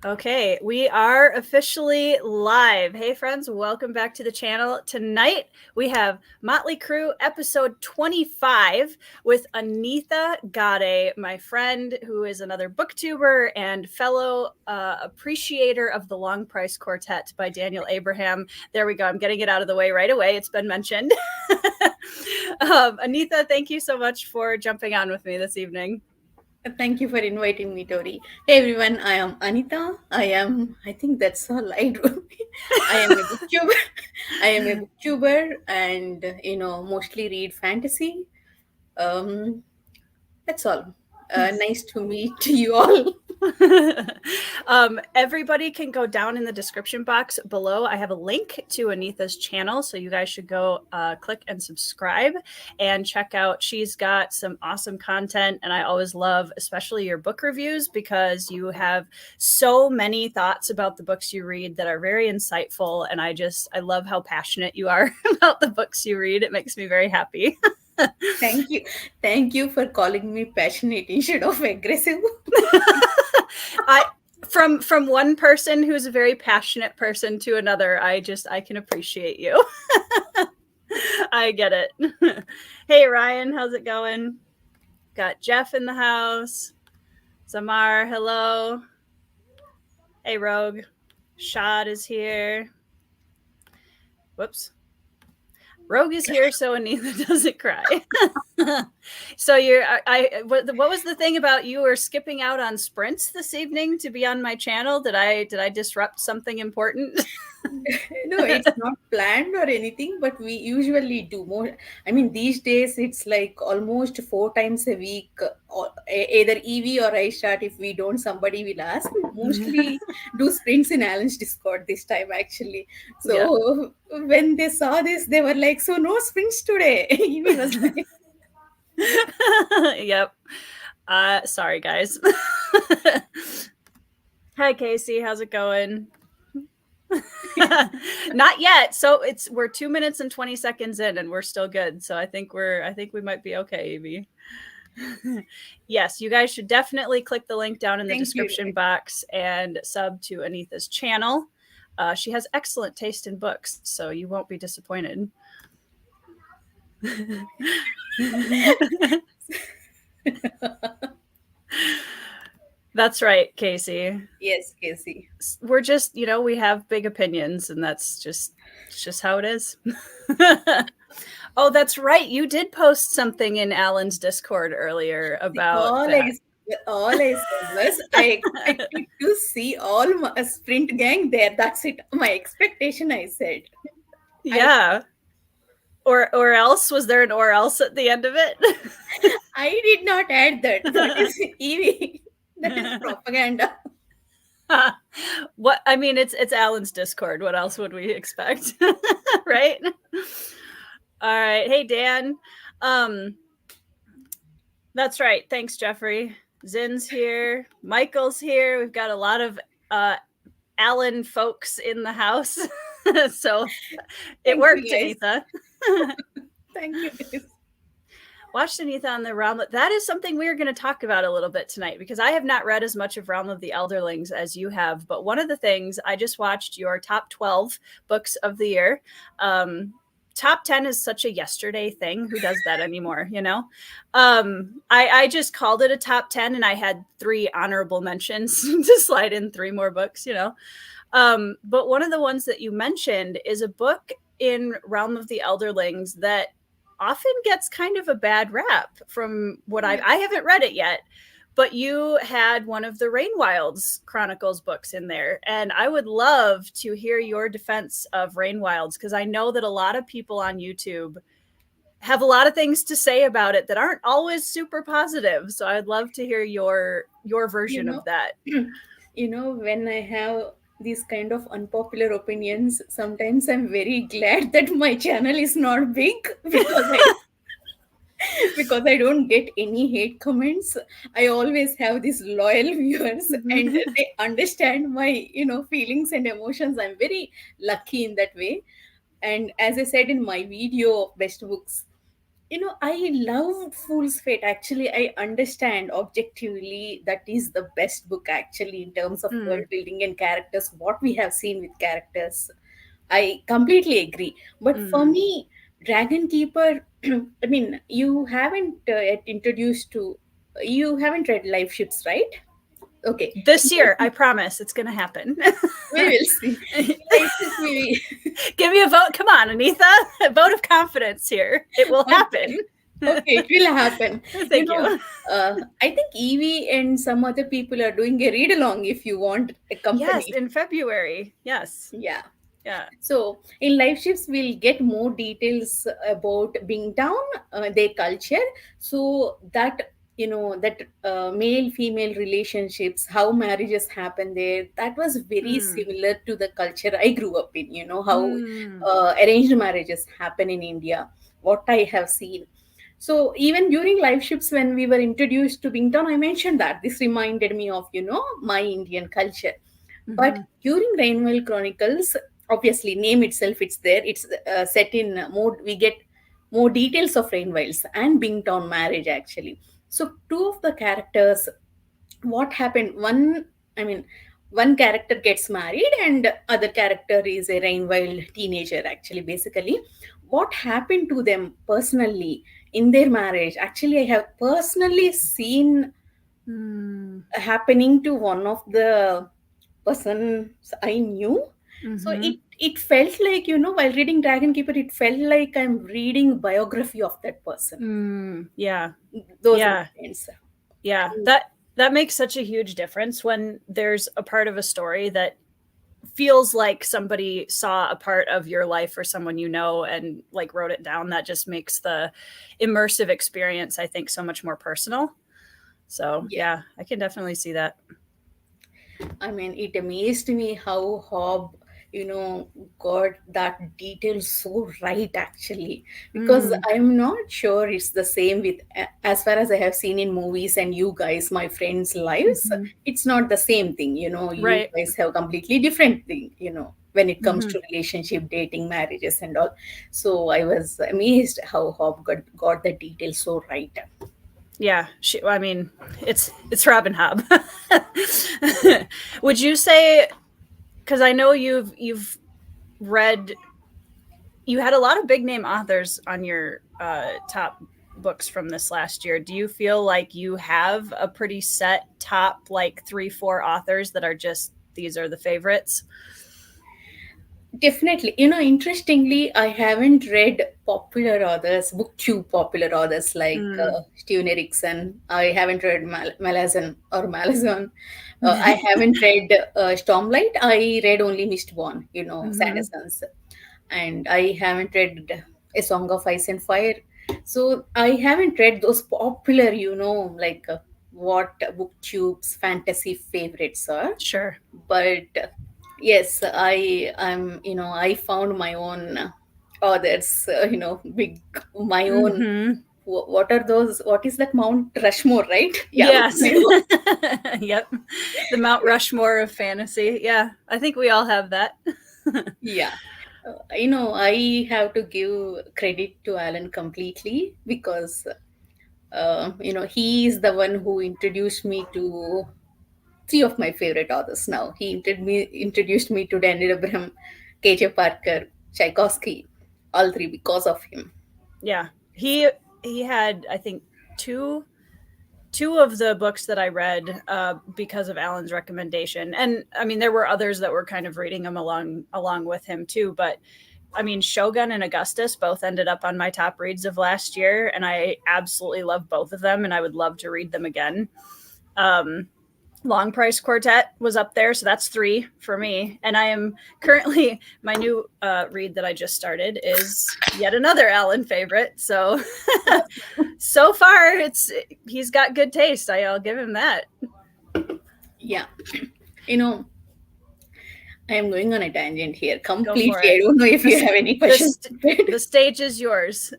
Okay, we are officially live. Hey friends, welcome back to the channel. Tonight we have Motley Crew episode 25 with Anitha Gade, my friend who is another booktuber and fellow appreciator of the Long Price Quartet by Daniel Abraham. There we go. I'm getting it out of the way right away. It's been mentioned. Anitha, thank you so much for jumping on with me this evening. Thank you for inviting me, Tori. Hey everyone, I am Anitha. I think that's all I do. I am a booktuber. I am a booktuber and, mostly read fantasy. Um, that's all. Nice to meet you all. Everybody can go down in the description box below. I have a link to Anitha's channel, so you guys should go click and subscribe and check out. She's got some awesome content, and I always love, especially your book reviews, because you have so many thoughts about the books you read that are very insightful, and I love how passionate you are about the books you read. It makes me very happy. Thank you for calling me passionate instead of aggressive. From one person who's a very passionate person to another, I can appreciate you. I get it. Hey Ryan, how's it going? Got Jeff in the house. Zamar, hello. Hey Rogue. Shad is here. Whoops. Rogue is here so Anitha doesn't cry. So what was the thing about you were skipping out on sprints this evening to be on my channel? Did I disrupt something important? No, it's not planned or anything, but we usually do more. I mean, these days it's like almost 4 times a week, either Evie or I start. If we don't, somebody will ask. We mostly do sprints in Alan's Discord this time, actually. So when they saw this, they were like, "So no sprints today." Evie was like, yep. Sorry guys. Hi Casey, how's it going? Not yet. So we're 2 minutes and 20 seconds in and we're still good. So I think we might be okay, Evie. Yes, you guys should definitely click the link down in the description box and sub to Anitha's channel. She has excellent taste in books, so you won't be disappointed. That's right, Casey. Yes, Casey. We're just, we have big opinions, and it's just how it is. Oh, that's right. You did post something in Alan's Discord earlier about all I said was I expected to see all my sprint gang there. That's it. My expectation, I said. Yeah. Or else? Was there an or else at the end of it? I did not add that. That is Evie. That is propaganda. What I mean, it's Alan's Discord. What else would we expect? Right? All right. Hey Dan. That's right. Thanks, Jeffrey. Zin's here. Michael's here. We've got a lot of Alan folks in the house. So it worked, Anitha. Thank you. Watched Anitha on the Realm. That is something we're going to talk about a little bit tonight, because I have not read as much of Realm of the Elderlings as you have. But one of the things, I just watched your top 12 books of the year. Top 10 is such a yesterday thing. Who does that anymore? I just called it a top 10, and I had 3 honorable mentions to slide in 3 more books, But one of the ones that you mentioned is a book in Realm of the Elderlings that often gets kind of a bad rap from what I haven't read it yet, but you had one of the Rainwilds Chronicles books in there. And I would love to hear your defense of Rainwilds, because I know that a lot of people on YouTube have a lot of things to say about it that aren't always super positive. So I'd love to hear your version of that. When I have these kind of unpopular opinions, sometimes I'm very glad that my channel is not big, because I don't get any hate comments. I always have these loyal viewers, and they understand my feelings and emotions. I'm very lucky in that way. And as I said in my video of best books, I loved Fool's Fate. Actually, I understand objectively that is the best book, actually, in terms of world Mm, building and characters, what we have seen with characters. I completely agree. But for mm. me, Dragon Keeper, I mean, you haven't read Life Ships, right? Okay. This year, I promise it's going to happen. We will see. Life Ships, we. Give me a vote. Come on, Anitha. A vote of confidence here. It will happen. Okay. Okay, it will happen. You Thank know, you. I think Evie and some other people are doing a read along if you want a Yes, company. in February. Yes. Yeah. Yeah. So in live shifts, we'll get more details about Bingtown, their culture. So that male female relationships, how marriages happen there, that was very Mm. similar to the culture I grew up in. How Mm. arranged marriages happen in India, what I have seen. So even during live shifts, when we were introduced to Bingtown, I mentioned that this reminded me of my Indian culture. But Hmm. during Rainwell Chronicles, obviously name itself, it's there. It's set in more. We get more details of Rainwells and Bingtown marriage, actually. So two of the characters, what happened? One character gets married and other character is a Rainwell teenager. Actually, basically, what happened to them personally in their marriage? Actually, I have personally seen Mm. happening to one of the persons I knew. So Hmm. it felt like, while reading Dragon Keeper, it felt like I'm reading biography of that person. Mm. Yeah. Those Yeah. incidents. Yeah. And That makes such a huge difference when there's a part of a story that feels like somebody saw a part of your life or someone you know and like wrote it down. That just makes the immersive experience, I think, so much more personal. So yeah, yeah, I can definitely see that. I mean, it amazed me how Hobb, you know, got that detail so right, actually. Because Mm. I'm not sure it's the same with, as far as I have seen in movies and you guys, my friends' lives, Hmm. it's not the same thing. You Right. guys have completely different thing, when it comes Hmm. to relationship, dating, marriages, and all. So I was amazed how Hobb got the detail so right. Yeah, I mean, it's Robin Hobb. Would you say, because I know you've read, you had a lot of big name authors on your top books from this last year. Do you feel like you have a pretty set top like 3 4 authors that are just these are the favorites? Definitely. Interestingly, I haven't read popular authors, booktube popular authors like Mm. Steven Erikson. I haven't read Malazan or Malazan. I haven't read Stormlight. I read only Mistborn, Hmm. Sanderson's. And I haven't read A Song of Ice and Fire. So I haven't read those popular, like what booktube's fantasy favorites are. Sure. But yes, I found my own others, big my own. Hmm. What are those? What is that? Mount Rushmore, right? Yeah, Yes. my own. Yep. The Mount Rushmore of fantasy. Yeah, I think we all have that. Yeah. I have to give credit to Alan completely because he is the one who introduced me to three of my favorite authors now. He introduced me to Danny Abraham, KJ Parker, Tchaikovsky, all three because of him. Yeah. He had, I think, two two of the books that I read because of Alan's recommendation. And I mean, there were others that were kind of reading them along with him too. But I mean, Shogun and Augustus both ended up on my top reads of last year, and I absolutely love both of them, and I would love to read them again. Um, Long Price Quartet was up there, so that's 3 for me. And I am currently, my new read that I just started is yet another Alan favorite. So so far, he's got good taste. I'll give him that. Yeah. You know, I am going on a tangent here Go for completely. I it. don't know if you The have any the, questions. the stage is yours.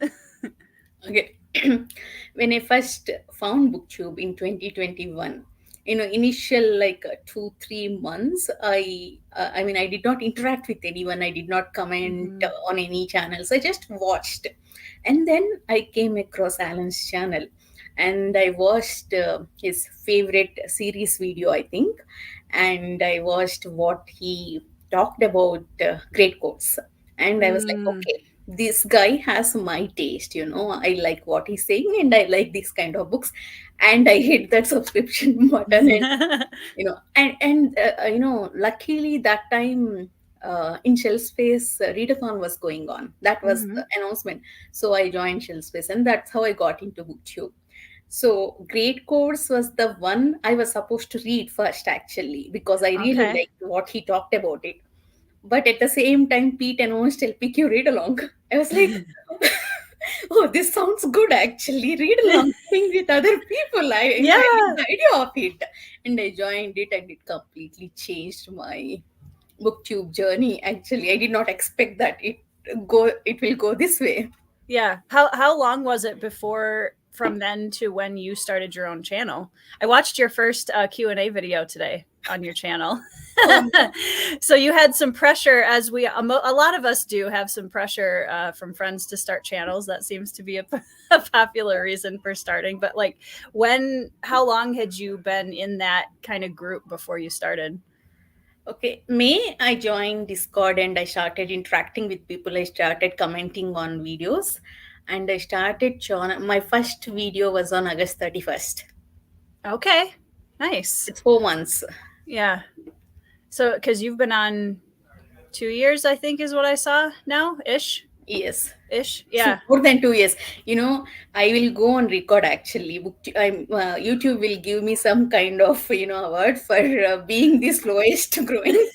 Okay. When I first found booktube in 2021, initial like 2 3 months, I did not interact with anyone. I did not comment Hmm. on any channels. I just watched. And then I came across Alan's channel, and I watched his favorite series video, I think, and I watched what he talked about great quotes. And I was like, Mm. okay, this guy has my taste, I like what he's saying, and I like these kind of books. And I hit that subscription button, and luckily that time in Shell Space, readathon was going on. That was Mhm. the announcement. So I joined Shell Space, and that's how I got into Booktube. So Great Course was the one I was supposed to read first, actually, because I really Okay. liked what he talked about it. But at the same time, Pete announced LPQ read along. I was like, oh, this sounds good actually. Read along thing with other people. I like Yeah. the idea of it. And I joined it, and it completely changed my booktube journey. Actually, I did not expect that it will go this way. Yeah. How long was it before from then to when you started your own channel? I watched your first Q&A video today on your channel. Um, So you had some pressure, as a lot of us do have some pressure from friends to start channels. That seems to be a popular reason for starting. But like, how long had you been in that kind of group before you started? okay, May I joined Discord, and I started interacting with people. I started commenting on videos, and I started my first video was on August 31st. Okay, nice. It's 4 months. Yeah. So, because you've been on 2 years, I think is what I saw now, Yes. ish. Yeah. More than 2 years. I will go on record actually. YouTube will give me some kind of award for being the slowest growing.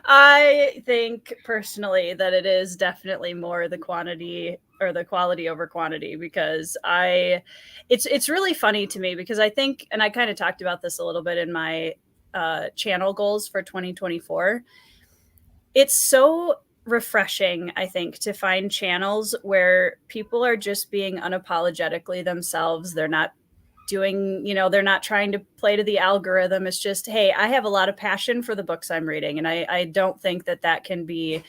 I think personally that it is definitely more the quantity or the quality over quantity, because it's really funny to me, because I think, and I kind of talked about this a little bit in my channel goals for 2024. It's so refreshing, I think, to find channels where people are just being unapologetically themselves. They're not they're not trying to play to the algorithm. It's just, hey, I have a lot of passion for the books I'm reading. And I don't think that can be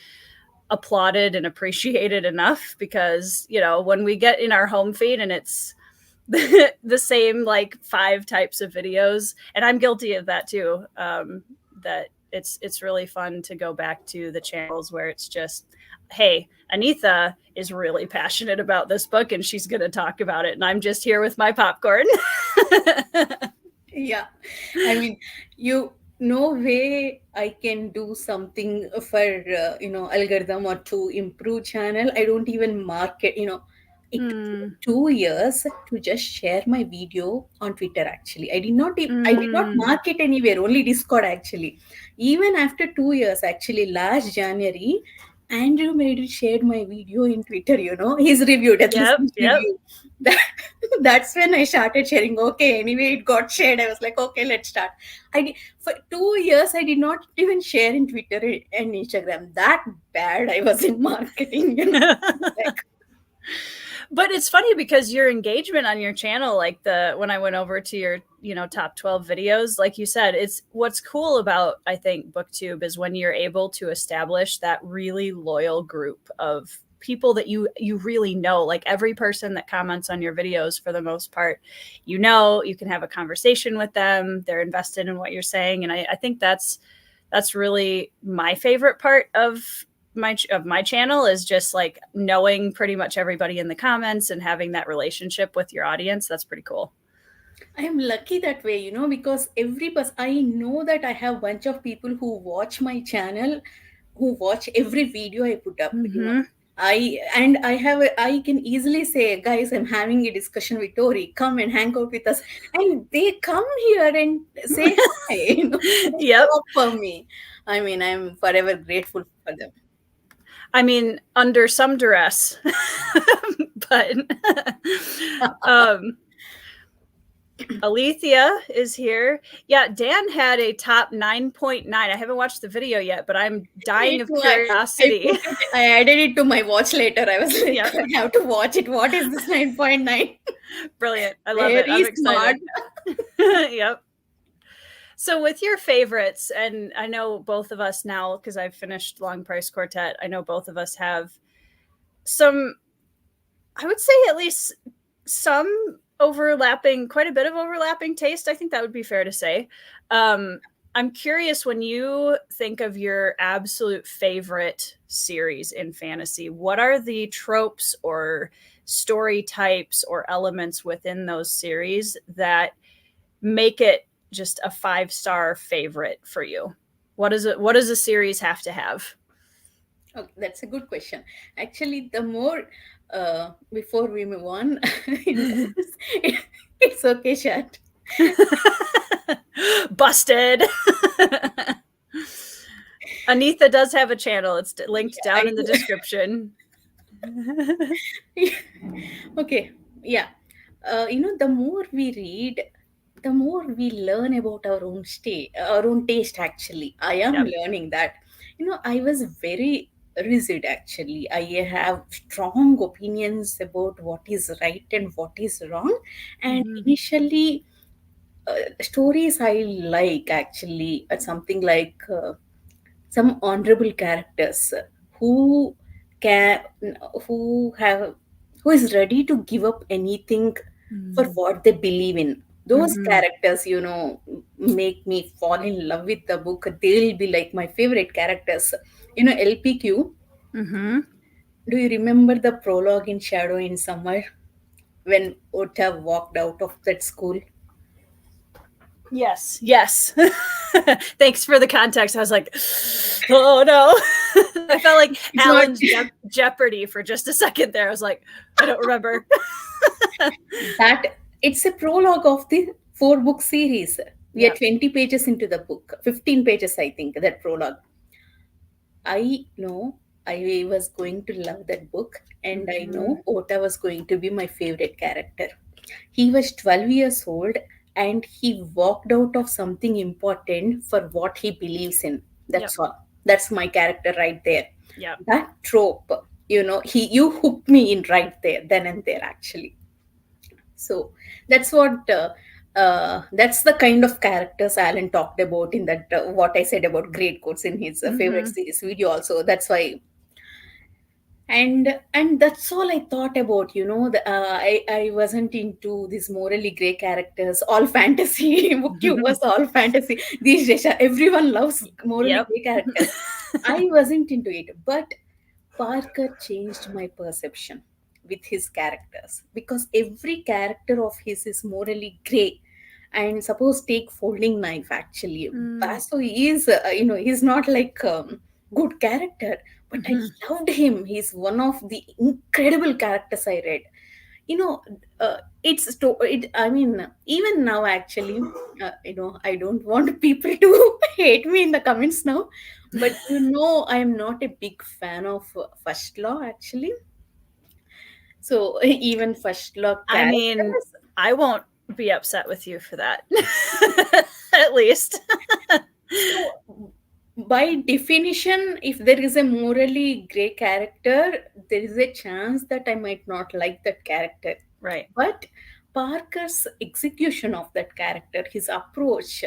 applauded and appreciated enough, because, when we get in our home feed and it's the same like 5 types of videos, and I'm guilty of that too, that it's really fun to go back to the channels where it's just, hey, Anitha is really passionate about this book and she's going to talk about it, and I'm just here with my popcorn. Yeah, I mean, no way I can do something for algorithm or to improve channel. I don't even market. It took me 2 years to just share my video on Twitter. Actually, I did not market anywhere. Only Discord actually. Even after 2 years, actually, last January, Andrew Made shared my video in Twitter. He's reviewed at least Yep, his yep. review. That's when I started sharing. Okay, anyway, it got shared. I was like, okay, let's start. For 2 years I did not even share in Twitter and Instagram. That bad I was in marketing. Like, But it's funny because your engagement on your channel, like when I went over to your, top 12 videos, like you said, it's what's cool about, I think, Booktube is when you're able to establish that really loyal group of people that you really know. Like every person that comments on your videos, for the most part, you can have a conversation with them. They're invested in what you're saying. And I think that's really my favorite part of my channel, is just like knowing pretty much everybody in the comments and having that relationship with your audience. That's pretty cool. I am lucky that way, because every person, I know that I have a bunch of people who watch my channel, who watch every video I put up. Mm-hmm. I can easily say, guys, I'm having a discussion with Tori, come and hang out with us. And they come here and say hi, they Yep. show up for me. I mean, I'm forever grateful for them. I mean, under some duress, but Alethea is here. Yeah, Dan had a top 9.9. I haven't watched the video yet, but I'm dying of curiosity. I added it to my watch later. I was like, Yep. I have to watch it. What is this 9.9? Brilliant. I love it. I'm excited. Yep. So with your favorites, and I know both of us now, because I've finished Long Price Quartet, I know both of us have some, I would say at least some overlapping, quite a bit of overlapping taste. I think that would be fair to say. I'm curious, when you think of your absolute favorite series in fantasy, what are the tropes or story types or elements within those series that make it just a 5-star favorite for you? What does a series have to have? Okay, that's a good question. Actually, the more before we move on, it's okay, chat. Busted. Anitha does have a channel. It's linked down in the description. Okay, yeah. The more we read, the more we learn about our own taste. Actually, I am learning that. I was very rigid. Actually, I have strong opinions about what is right and what is wrong. And initially, stories I like actually something like some honorable characters who can who have who is ready to give up anything for what they believe in. Those characters, make me fall in love with the book. They'll be like my favorite characters. LPQ. Do you remember the prologue in Shadow in Summer when Ota walked out of that school? Yes. Thanks for the context. I was like, oh no. I felt like It's Alan's not Jeopardy for just a second there. I was like, I don't remember. that it's a prologue of the 4-book series. We are 20 pages into the book, 15 pages, I think, that prologue. I know I was going to love that book, and I know Ota was going to be my favorite character. He was 12 years old and he walked out of something important for what he believes in. That's all. That's my character right there. Yeah. That trope, you hooked me in right there, then and there, actually. So that's what that's the kind of characters Alan talked about in that what I said about great quotes in his favorite series video. Also, that's why, and that's all I thought about. I wasn't into these morally gray characters. All fantasy. Booktube was all fantasy. These days, everyone loves morally gray characters. I wasn't into it, but Parker changed my perception with his characters because every character of his is morally grey. And suppose take folding knife actually. Basso is, he's not like good character, but I loved him. He's one of the incredible characters I read. You know, I mean, even now actually, I don't want people to hate me in the comments now, but I'm not a big fan of First Law actually. So even First Law I mean, characters. I won't be upset with you for that. At least. So, by definition, if there is a morally gray character, there is a chance that I might not like that character. Right. But Parker's execution of that character, his approach,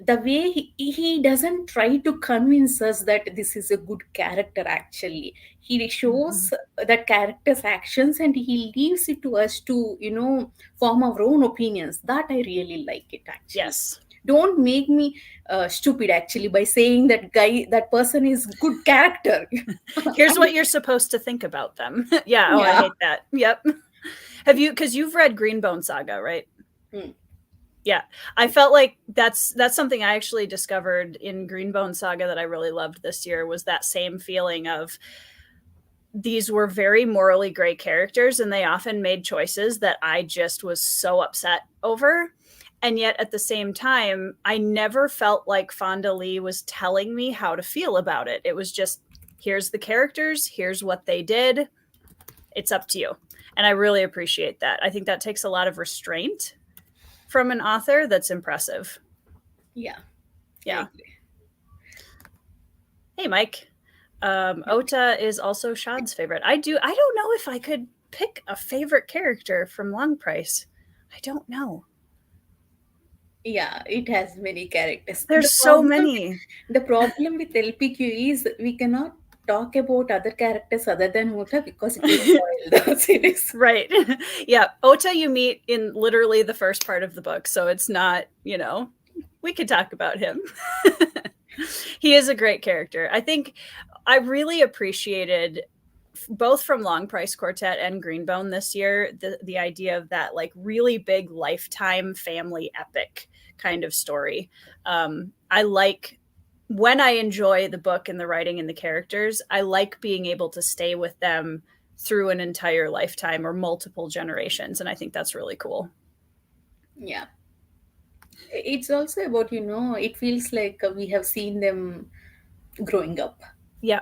the way he doesn't try to convince us that this is a good character, actually. He shows that character's actions and he leaves it to us to, form our own opinions. That I really like it, actually. Yes. Don't make me stupid actually by saying that person is good character. Here's what you're supposed to think about them. Yeah. I hate that. Yep. Because you've read Greenbone Saga, right? Yeah, I felt like that's something I actually discovered in Greenbone Saga that I really loved this year, was that same feeling of these were very morally gray characters and they often made choices that I just was so upset over. And yet at the same time, I never felt like Fonda Lee was telling me how to feel about it. It was just, here's the characters, here's what they did. It's up to you. And I really appreciate that. I think that takes a lot of restraint from an author that's impressive. Yeah. Hey, Mike. Ota is also Shad's favorite. I don't know if I could pick a favorite character from Long Price. I don't know. Yeah, it has many characters. There's so many. The problem with LPQ is we cannot talk about other characters other than Ota because it will spoil the series. Right. Yeah. Ota you meet in literally the first part of the book. So it's not, we could talk about him. He is a great character. I think I really appreciated both from Long Price Quartet and Greenbone this year, the idea of that like really big lifetime family epic kind of story. I like when I enjoy the book and the writing and the characters, I like being able to stay with them through an entire lifetime or multiple generations. And I think that's really cool. Yeah. It's also about, it feels like we have seen them growing up. Yeah.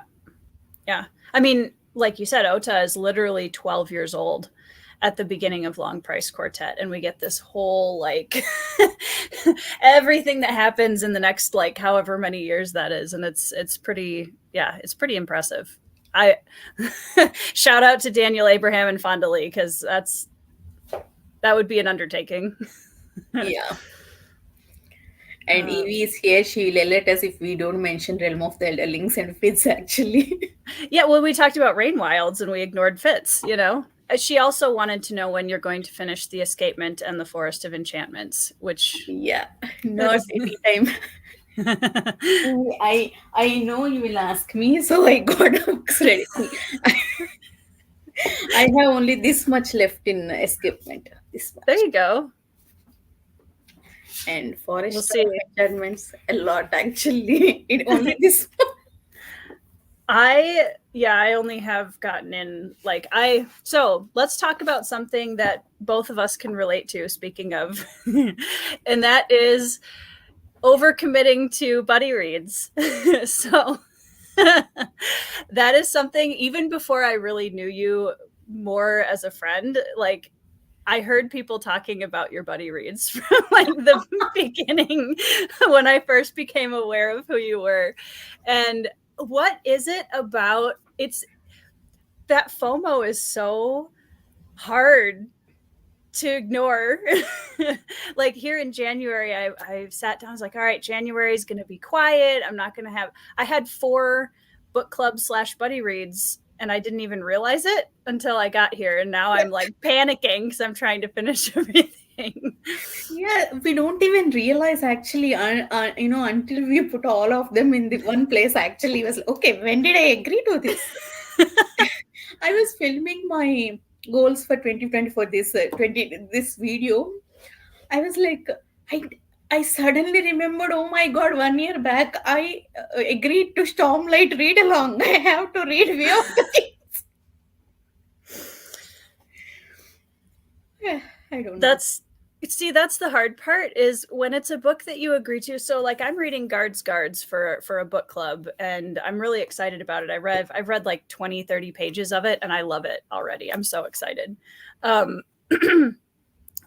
Yeah. I mean, like you said, Ota is literally 12 years old at the beginning of Long Price Quartet. And we get this whole like everything that happens in the next like however many years that is. And it's pretty impressive. I shout out to Daniel Abraham and Fonda Lee because that would be an undertaking. Yeah. And Evie is here. She will let us if we don't mention Realm of the Elderlings and Fitz, actually. Yeah, well, we talked about Rain Wilds and we ignored Fitz, She also wanted to know when you're going to finish The Escapement and The Forest of Enchantments, which... Yeah, not any time. I know you will ask me, so I got books ready. I have only this much left in Escapement. This much. There you go. And Forest of Enchantments, a lot actually. It only this much. I only have gotten in so let's talk about something that both of us can relate to, speaking of, and that is overcommitting to buddy reads. So that is something, even before I really knew you more as a friend, like I heard people talking about your buddy reads from like the beginning when I first became aware of who you were. And what is it about it's that FOMO is so hard to ignore. Like here in January, I sat down, I was like, all right, January is going to be quiet. I had 4 book club / buddy reads and I didn't even realize it until I got here. And now I'm like panicking because I'm trying to finish everything. Yeah, we don't even realize actually, until we put all of them in the one place. Actually, was okay. When did I agree to this? I was filming my goals for 2024. This video. I was like, I suddenly remembered. Oh my God! 1 year back, I agreed to Stormlight read along. I have to read Way of the Kings. Yeah, I don't know. That's the hard part is when it's a book that you agree to. So like I'm reading Guards for a book club and I'm really excited about it. I've read like 20, 30 pages of it and I love it already. I'm so excited.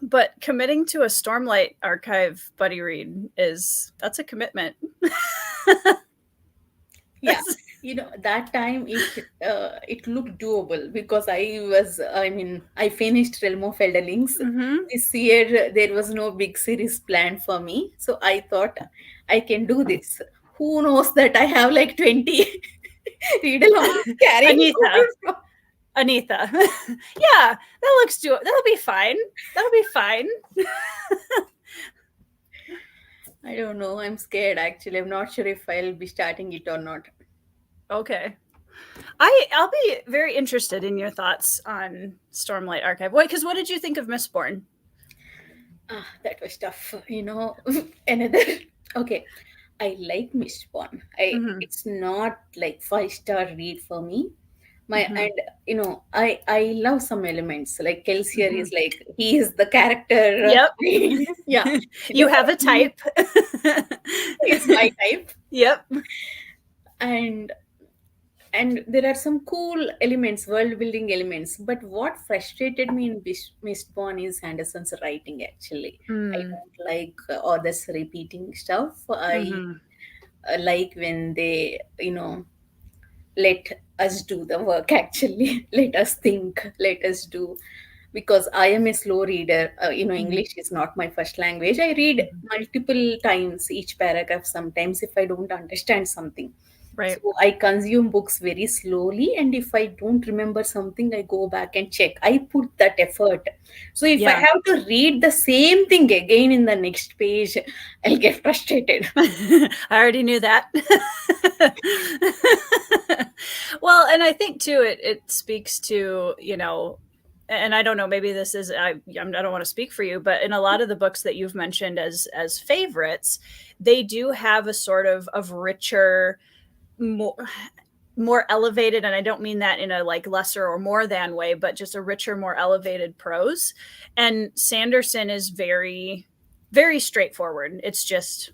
But committing to a Stormlight Archive buddy read that's a commitment. Yeah. That time it looked doable because I finished Realm of Elderlings. Mm-hmm. This year there was no big series planned for me. So I thought I can do this. Who knows that I have like 20 read along carrying Anitha. Yeah, that'll be fine. That'll be fine. I don't know. I'm scared actually. I'm not sure if I'll be starting it or not. Okay. I'll be very interested in your thoughts on Stormlight Archive. Because what did you think of Mistborn? That was tough. Another. Okay. I like Mistborn. It's not like 5-star read for me. And I love some elements like Kelsier is like he is the character. Yep. Yeah. You have a type. It's my type. Yep. And there are some cool elements, world building elements. But what frustrated me in Mistborn is Anderson's writing actually. I don't like authors repeating stuff. I like when they, let us do the work actually. Let us think, let us do. Because I am a slow reader. English is not my first language. I read multiple times each paragraph sometimes if I don't understand something. Right. So I consume books very slowly, and if I don't remember something, I go back and check. I put that effort. So if I Yeah. have to read the same thing again in the next page, I'll get frustrated. I already knew that. Well, and I think too, it speaks to, and I don't know, maybe this is, I don't want to speak for you, but in a lot of the books that you've mentioned as favorites, they do have a sort of richer, more elevated, and I don't mean that in a like lesser or more than way, but just a richer, more elevated prose. And Sanderson is very, very straightforward. It's just,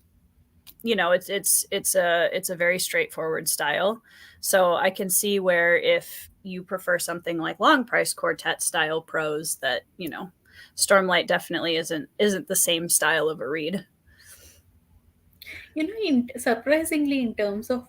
it's a very straightforward style. So I can see where if you prefer something like Long Price Quartet style prose, that Stormlight definitely isn't the same style of a read. Surprisingly, in terms of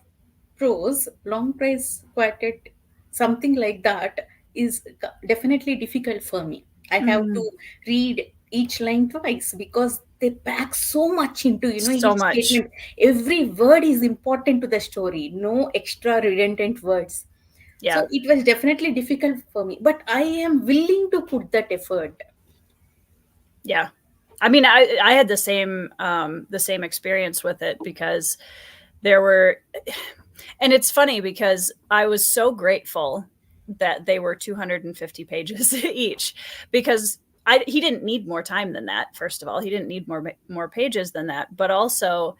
prose, long price quartet, something like that, is definitely difficult for me. I have Mm, to read each line twice because they pack so much into so each much. statement. Every word is important to the story. No extra redundant words. Yeah. So it was definitely difficult for me, but I am willing to put that effort. Yeah. I mean, I had the same experience with it, because there were, and it's funny because I was so grateful that they were 250 pages each, because he didn't need more time than that. First of all, he didn't need more pages than that, but also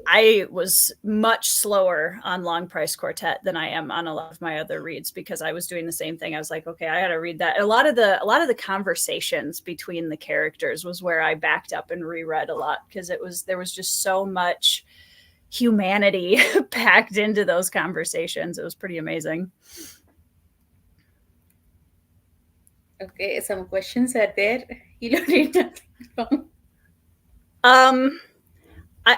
I was much slower on Long Price Quartet than I am on a lot of my other reads, because I was doing the same thing. I was like, okay, I got to read that. A lot of the conversations between the characters was where I backed up and reread a lot, because there was just so much humanity packed into those conversations. It was pretty amazing. Okay, some questions are there. You did nothing wrong. Um, I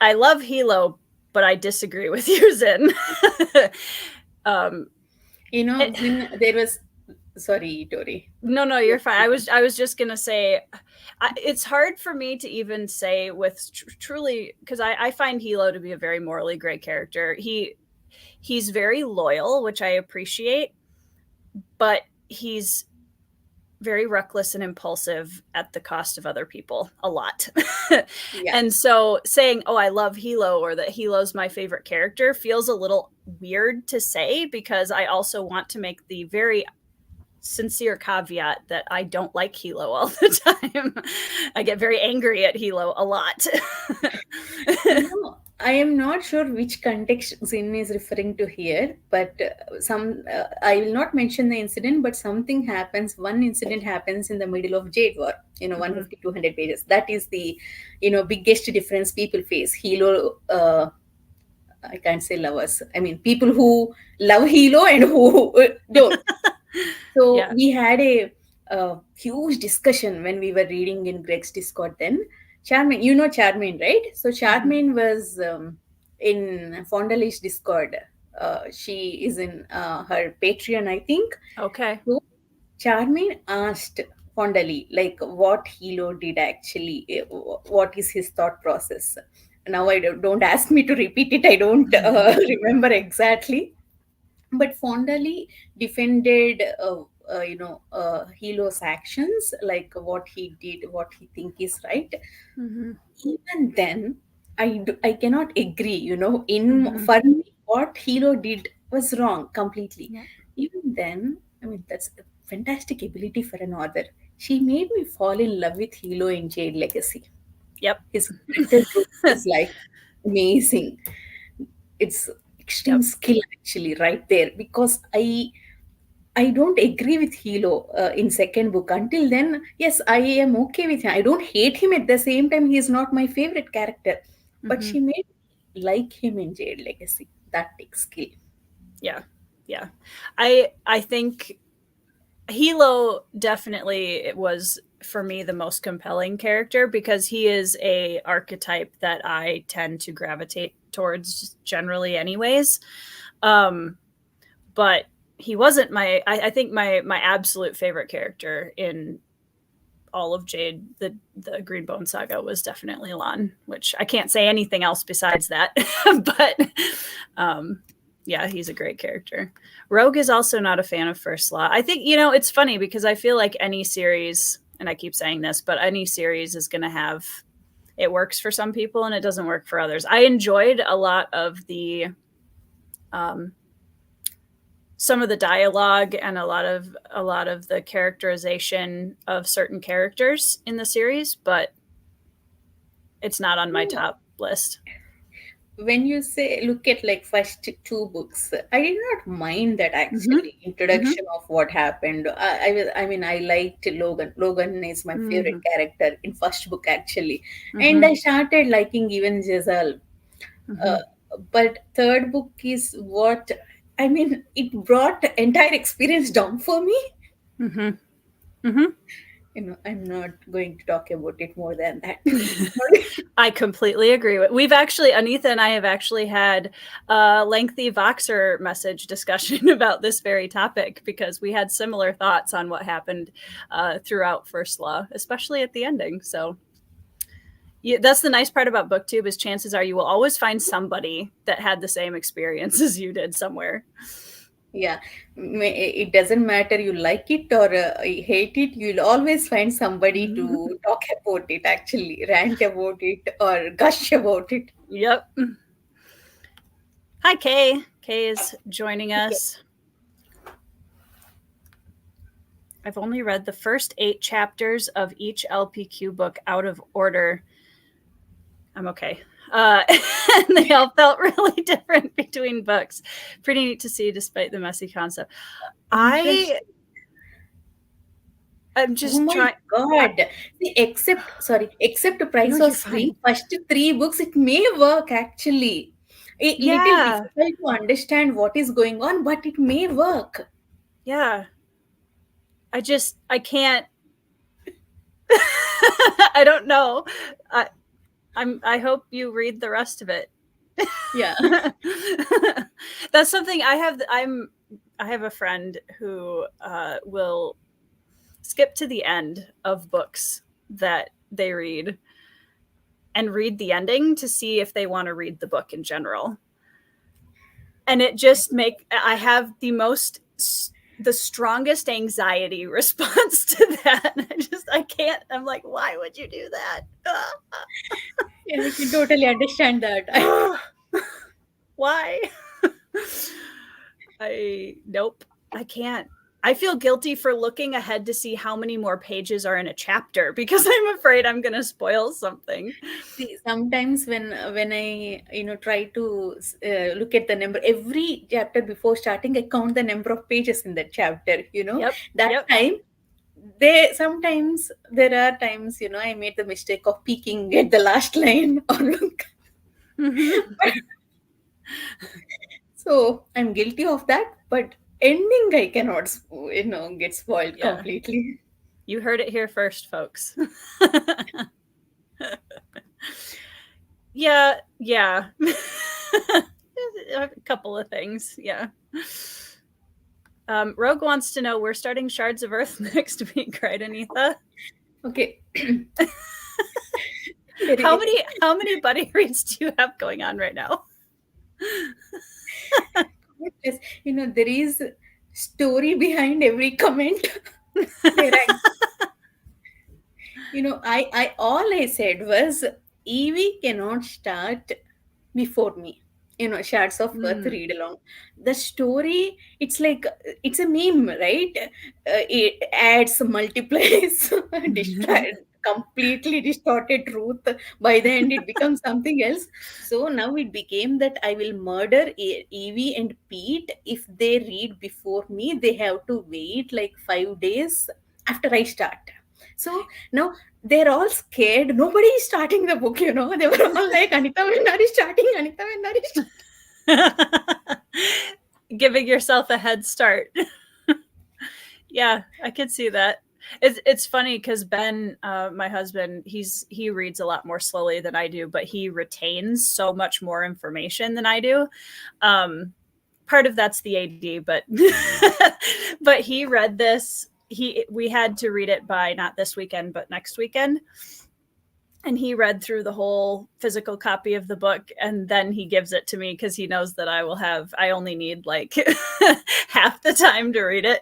I love Hilo, but I disagree with you, Zin. um, it, When there was, sorry, Tori. no, you're fine. I was just gonna say, it's hard for me to even say with truly, because I find Hilo to be a very morally great character. He's very loyal, which I appreciate, but he's very reckless and impulsive at the cost of other people a lot. Yeah. And so saying, oh, I love Hilo, or that Hilo's my favorite character, feels a little weird to say, because I also want to make the very sincere caveat that I don't like Hilo all the time. I get very angry at Hilo a lot. I am not sure which context Zin is referring to here, but I will not mention the incident, but something happens. One incident happens in the middle of Jade War, Mm-hmm. 150, 200 pages. That is the, biggest difference people face. Hilo, I can't say lovers. I mean, people who love Hilo and who don't. So Yeah. we had a huge discussion when we were reading in Greg's Discord then. Charmaine, you know Charmaine, right? So Mm-hmm. Charmaine was in Fondali's Discord. She is in her Patreon, I think. Okay. So Charmaine asked Fondali, like, what Hilo did actually, what is his thought process. Now I don't ask me to repeat it. I don't remember exactly, but Fondali defended Hilo's actions, like what he did, what he think is right. Mm-hmm. Even then, I cannot agree. In Mm-hmm. for me, what Hilo did was wrong completely. Yeah. Even then, I mean, that's a fantastic ability for an author. She made me fall in love with Hilo in Jade Legacy. Yep. His character growth is like amazing. It's extreme Yep. skill actually right there, because I don't agree with Hilo in second book. Until then, yes, I am okay with him. I don't hate him. At the same time, he is not my favorite character. But Mm-hmm. she made me like him in Jade Legacy. That takes skill. Yeah. Yeah. I think Hilo definitely was, for me, the most compelling character, because he is a archetype that I tend to gravitate towards generally anyways. But he wasn't I think my absolute favorite character in all of Jade, the Greenbone saga was definitely Lon, which I can't say anything else besides that. But yeah, he's a great character. Rogue is also not a fan of First Law. I think, it's funny because I feel like any series, and I keep saying this, but any series is going to have, it works for some people and it doesn't work for others. I enjoyed a lot of the, some of the dialogue and a lot of the characterization of certain characters in the series, but it's not on my top list. When you say look at like first two books, I did not mind that actually. Introduction of what happened. I liked Logan. Logan is my favorite character in first book actually, and I started liking even Jezal. But third book is what it brought the entire experience down for me. I'm not going to talk about it more than that. I completely agree. Anitha and I have actually had a lengthy Voxer message discussion about this very topic because we had similar thoughts on what happened throughout First Law, especially at the ending. So that's the nice part about Booktube is chances are you will always find somebody that had the same experience as you did somewhere. Yeah, it doesn't matter you like it or hate it, you'll always find somebody to talk about it, actually rant about it or gush about it. Yep. Hi, Kay. Kay is joining us. I've only read the first 8 chapters of each LPQ book out of order. I'm okay. And they all felt really different between books. Pretty neat to see despite the messy concept. I'm just trying. God. See, except Price of Free, first 3 books, it may work actually. Little difficult to understand what is going on, but it may work. Yeah. I can't. I don't know. I hope you read the rest of it. Yeah. That's something I have a friend who will skip to the end of books that they read and read the ending to see if they want to read the book in general. And it just I have the strongest anxiety response to that. I can't. I'm like, why would you do that? Yeah, I can totally understand that. Why? Nope, I can't. I feel guilty for looking ahead to see how many more pages are in a chapter because I'm afraid I'm going to spoil something. See, sometimes when I try to look at the number every chapter before starting, I count the number of pages in that chapter. Time. Sometimes there are times I made the mistake of peeking at the last line or look. So I'm guilty of that, but ending I cannot get spoiled completely. You heard it here first, folks. Yeah. A couple of things. Yeah. Rogue wants to know we're starting Shards of Earth next week, right, Anitha? Okay. How many buddy reads do you have going on right now? There is story behind every comment. I all I said was Evie cannot start before me. Shards of Earth read along. The story, it's like it's a meme, right? It adds, multiplies, completely distorted truth. By the end, it becomes something else. So now it became that I will murder Evie and Pete if they read before me. They have to wait like 5 days after I start. So now they're all scared. Nobody is starting the book, They were all like, Anitha, when are you starting? Anitha, when are you starting? Giving yourself a head start. Yeah, I could see that. It's funny because Ben, my husband, he reads a lot more slowly than I do, but he retains so much more information than I do. Part of that's the AD, but but he read this we had to read it by not this weekend, but next weekend. And he read through the whole physical copy of the book, and then he gives it to me because he knows that I only need like half the time to read it.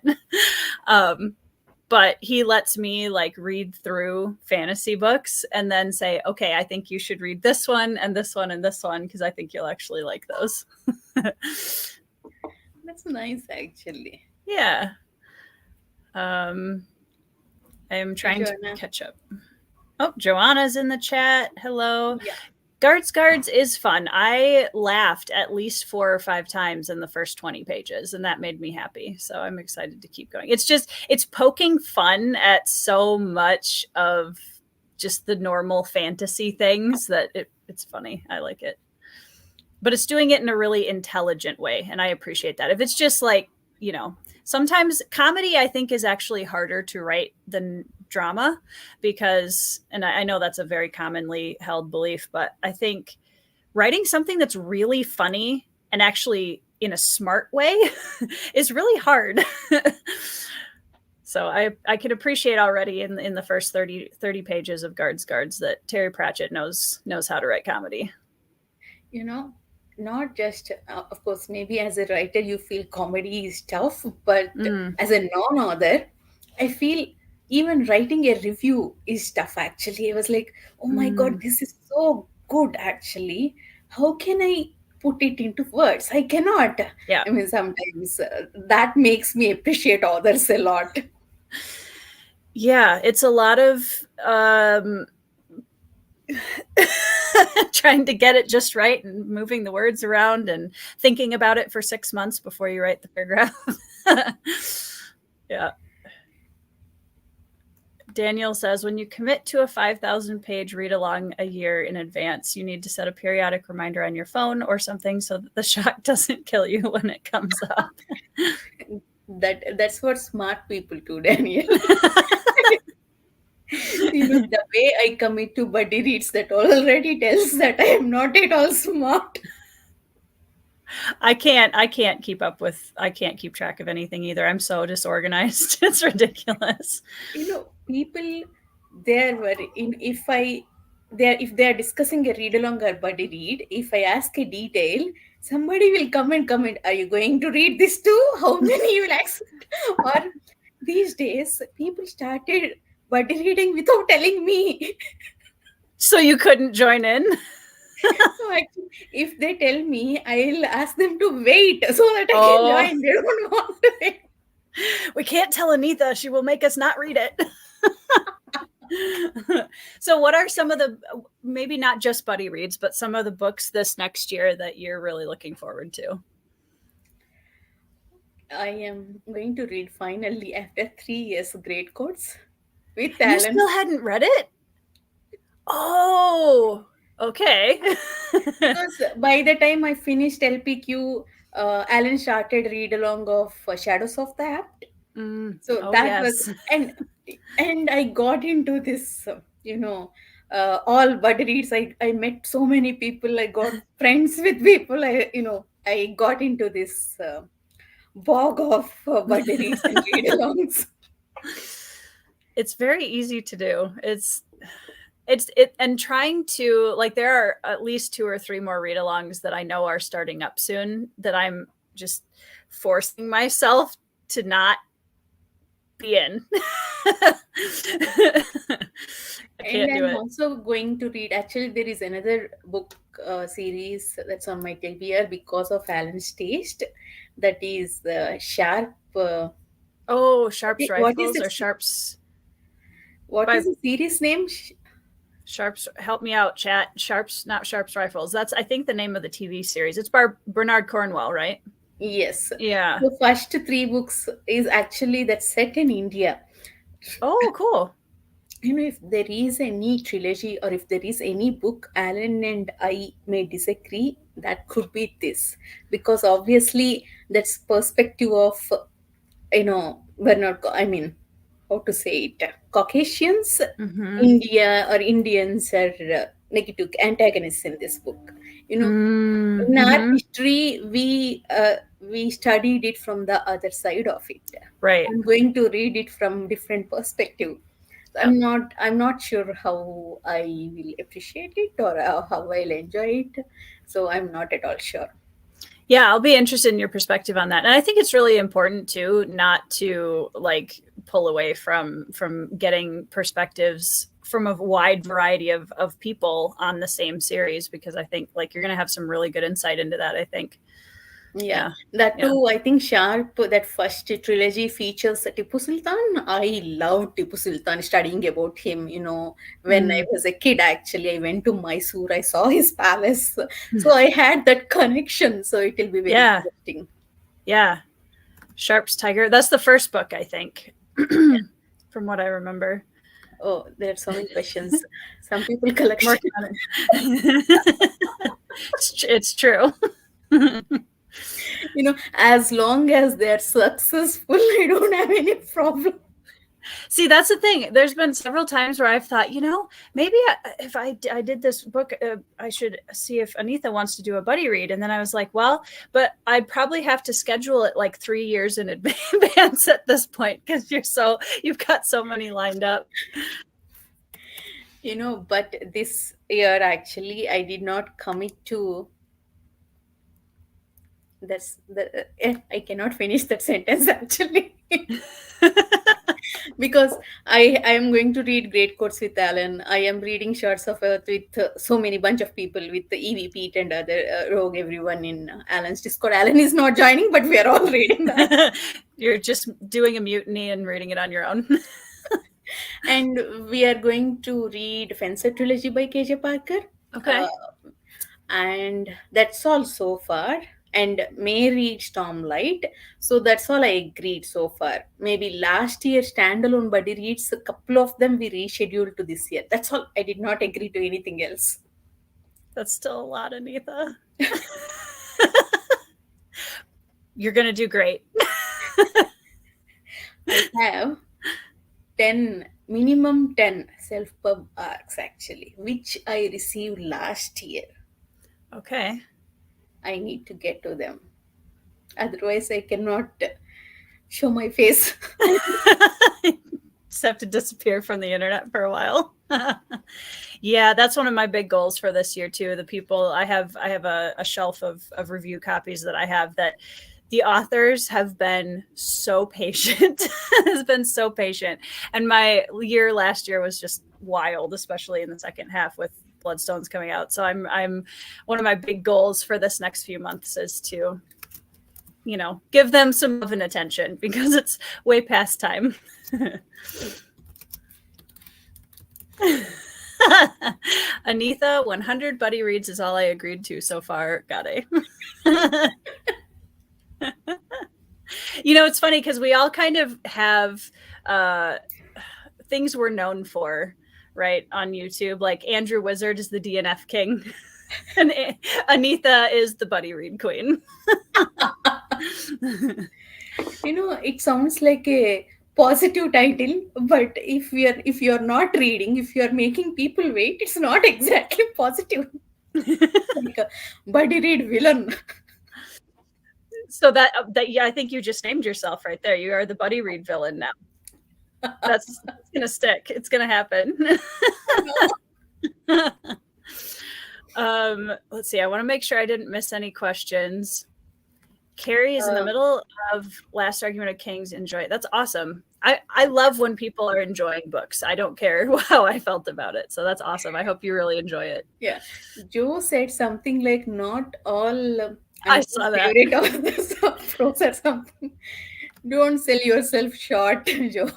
But he lets me like read through fantasy books and then say, okay, I think you should read this one and this one and this one because I think you'll actually like those. That's nice, actually. Yeah. I'm trying to catch up. Oh, Joanna's in the chat. Hello. Yeah. Guards is fun. I laughed at least 4 or 5 times in the first 20 pages, and that made me happy. So I'm excited to keep going. It's poking fun at so much of just the normal fantasy things that it's funny. I like it. But it's doing it in a really intelligent way, and I appreciate that. If it's just like, sometimes comedy, I think, is actually harder to write than drama because, and I know that's a very commonly held belief, but I think writing something that's really funny and actually in a smart way is really hard. So I can appreciate already in the first 30 pages of Guards that Terry Pratchett knows how to write comedy. Not just, of course, maybe as a writer, you feel comedy is tough, but as a non-author, I feel even writing a review is tough, actually. I was like, oh my God, this is so good, actually. How can I put it into words? I cannot. Yeah. I mean, sometimes that makes me appreciate authors a lot. Yeah, it's a lot of trying to get it just right and moving the words around and thinking about it for 6 months before you write the paragraph. Yeah. Daniel says, when you commit to a 5,000 page read along a year in advance, you need to set a periodic reminder on your phone or something so that the shock doesn't kill you when it comes up. That's what smart people do, Daniel. The way I commit to buddy reads, that already tells that I am not at all smart. I can't keep track of anything either. I'm so disorganized. It's ridiculous. People there were if they're discussing a read along or buddy read, if I ask a detail, somebody will come and comment, are you going to read this too? How many you will accept? Or these days people started buddy reading without telling me. So you couldn't join in? So actually, if they tell me, I'll ask them to wait so that I can join. They don't want to wait. We can't tell Anitha. She will make us not read it. So what are some of the, maybe not just buddy reads, but some of the books this next year that you're really looking forward to? I am going to read finally, after 3 years, Great Coats with Alan. You still hadn't read it? Oh, okay. Because by the time I finished LPQ, Alan started read along of Shadows of the Apt. So that was, and I got into this, all buddy reads. I met so many people. I got friends with people. I got into this bog of buddy reads and read alongs. It's very easy to do. And trying to, like, there are at least 2 or 3 more read-alongs that I know are starting up soon that I'm just forcing myself to not be in. And I'm also going to read, actually, there is another book series that's on my TBR because of Alan's taste. That is Sharp. Sharp's Rifles or Sharp's... What is the series name? Sharp's, help me out, chat. Not Sharp's Rifles. That's, I think, the name of the TV series. It's Bernard Cornwell, right? Yes. Yeah. The first 3 books is actually that's set in India. Oh, cool. If there is any trilogy or if there is any book Alan and I may disagree, that could be this. Because obviously that's perspective of, how to say it, Caucasians, India or Indians are negative antagonists in this book. You know, in our Mm-hmm. history, we studied it from the other side of it. Right. I'm going to read it from different perspective. So Yep. I'm not sure how I will appreciate it or how I'll enjoy it. So I'm not at all sure. Yeah, I'll be interested in your perspective on that. And I think it's really important too not to like pull away from getting perspectives from a wide variety of people on the same series, because I think like you're going to have some really good insight into that, I think. Yeah, Yeah. that Yeah. too. I think Sharp, that first trilogy features Tipu Sultan. I love Tipu Sultan, studying about him. When I Mm, was a kid, actually, I went to Mysore, I saw his palace. So I had that connection. So it will be very yeah. interesting. Yeah. Sharp's Tiger. That's the first book, I think. From what I remember. Oh, there are so many questions. Some people collect. I'm working on it. It's true. As long as they're successful, I don't have any problem. See, that's the thing. There's been several times where I've thought, maybe if I did this book, I should see if Anitha wants to do a buddy read. And then I was like, well, but I'd probably have to schedule it like 3 years in advance at this point, because you've got so many lined up. But this year, actually, I did not commit to. I cannot finish that sentence actually. Because I am going to read Great Courts with Alan. I am reading Shards of Earth with so many bunch of people, with the Evie, Pete, and other Rogue, everyone in Alan's Discord. Alan is not joining, but we are all reading that. You're just doing a mutiny and reading it on your own. And we are going to read Fencer Trilogy by KJ Parker. Okay. And that's all so far. And may read Stormlight. So that's all I agreed so far. Maybe last year standalone buddy reads, a couple of them we rescheduled to this year. That's all. I did not agree to anything else. That's still a lot, Anitha. You're going to do great. I have 10, minimum 10 self-pub arcs actually, which I received last year. Okay. I need to get to them. Otherwise, I cannot show my face. Just have to disappear from the internet for a while. Yeah, that's one of my big goals for this year too. The people I have a shelf of review copies that I have, that the authors have been so patient. Has been so patient. And my year last year was just wild, especially in the second half with Bloodstones coming out. So I'm one of my big goals for this next few months is to give them some love and attention, because it's way past time. Anitha, 100 buddy reads is all I agreed to so far. Gade. It's funny because we all kind of have things we're known for, right, on YouTube. Like Andrew Wizard is the DNF king, and Anitha is the buddy read queen. It sounds like a positive title, but if you're not reading, if you're making people wait, it's not exactly positive. Like a buddy read villain. So that yeah, I think you just named yourself right there. You are the buddy read villain now. That's gonna stick. It's gonna happen. Let's see. I want to make sure I didn't miss any questions. Carrie is in the middle of Last Argument of Kings. Enjoy it. That's awesome. I love when people are enjoying books. I don't care how I felt about it. So that's awesome. I hope you really enjoy it. Yeah. Joe said something like, not all I saw that. favorite authors of prose or something. Don't sell yourself short, Joe.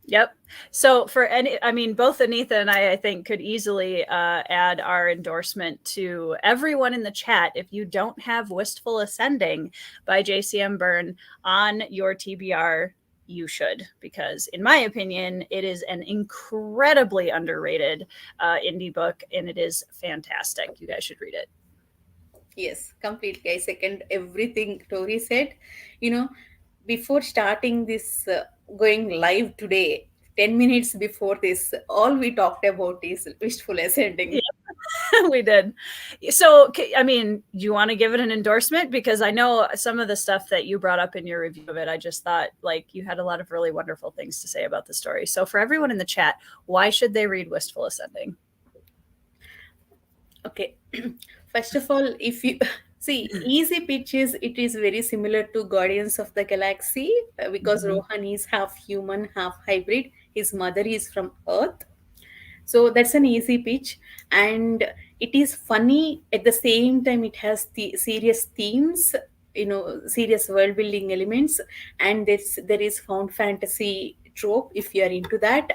Yep. So both Anitha and I think, could easily add our endorsement to everyone in the chat. If you don't have Wistful Ascending by JCM Byrne on your TBR, you should, because in my opinion, it is an incredibly underrated indie book, and it is fantastic. You guys should read it. Yes, completely. I second everything Tori said. Before starting this going live today, 10 minutes before this, all we talked about is wistful ascending. Yeah, we did. So, I mean, do you want to give it an endorsement? Because I know some of the stuff that you brought up in your review of it, I just thought like you had a lot of really wonderful things to say about the story. So for everyone in the chat, why should they read Wistful Ascending? Okay. First of all, if you see easy pitches, it is very similar to Guardians of the Galaxy because Rohan is half human, half hybrid. His mother is from Earth. So that's an easy pitch. And it is funny at the same time, it has the serious themes, serious world building elements. And there is found fantasy trope if you are into that.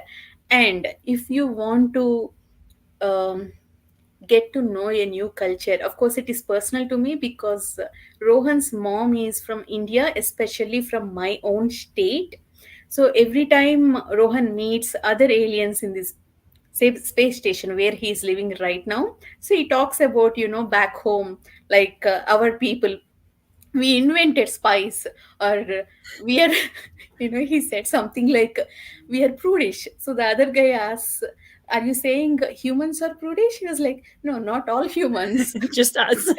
And if you want to um, get to know a new culture. Of course, it is personal to me because Rohan's mom is from India, especially from my own state. So every time Rohan meets other aliens in this space station where he is living right now, so he talks about, back home, like our people, we invented spice, or we are, he said something like, we are prudish. So the other guy asks, are you saying humans are prudish? He was like, no, not all humans. Just us.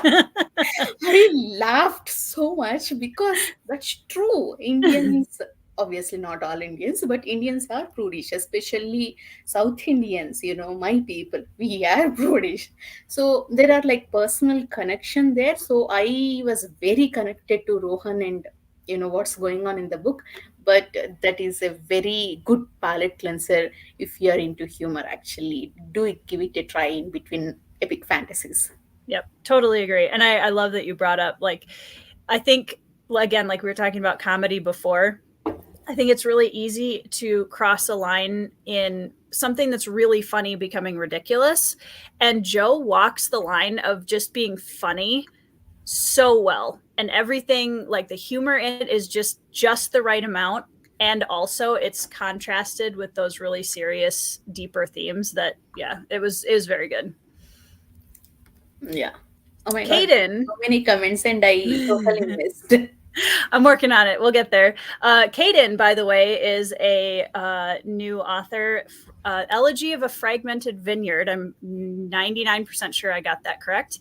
I laughed so much because that's true. Indians, obviously not all Indians, but Indians are prudish, especially South Indians, my people, we are prudish. So there are like personal connection there. So I was very connected to Rohan and what's going on in the book. But that is a very good palate cleanser if you're into humor. Actually, give it a try in between epic fantasies. Yep, totally agree. And I love that you brought up, like, I think, again, like we were talking about comedy before, I think it's really easy to cross a line in something that's really funny becoming ridiculous. And Joe walks the line of just being funny so well. And everything, like the humor in it is just the right amount. And also it's contrasted with those really serious, deeper themes that, yeah, it was very good. Yeah. Oh my Caden. God. So many comments and I totally missed. I'm working on it. We'll get there. Caden, by the way, is a new author. Elegy of a Fragmented Vineyard. I'm 99% sure I got that correct.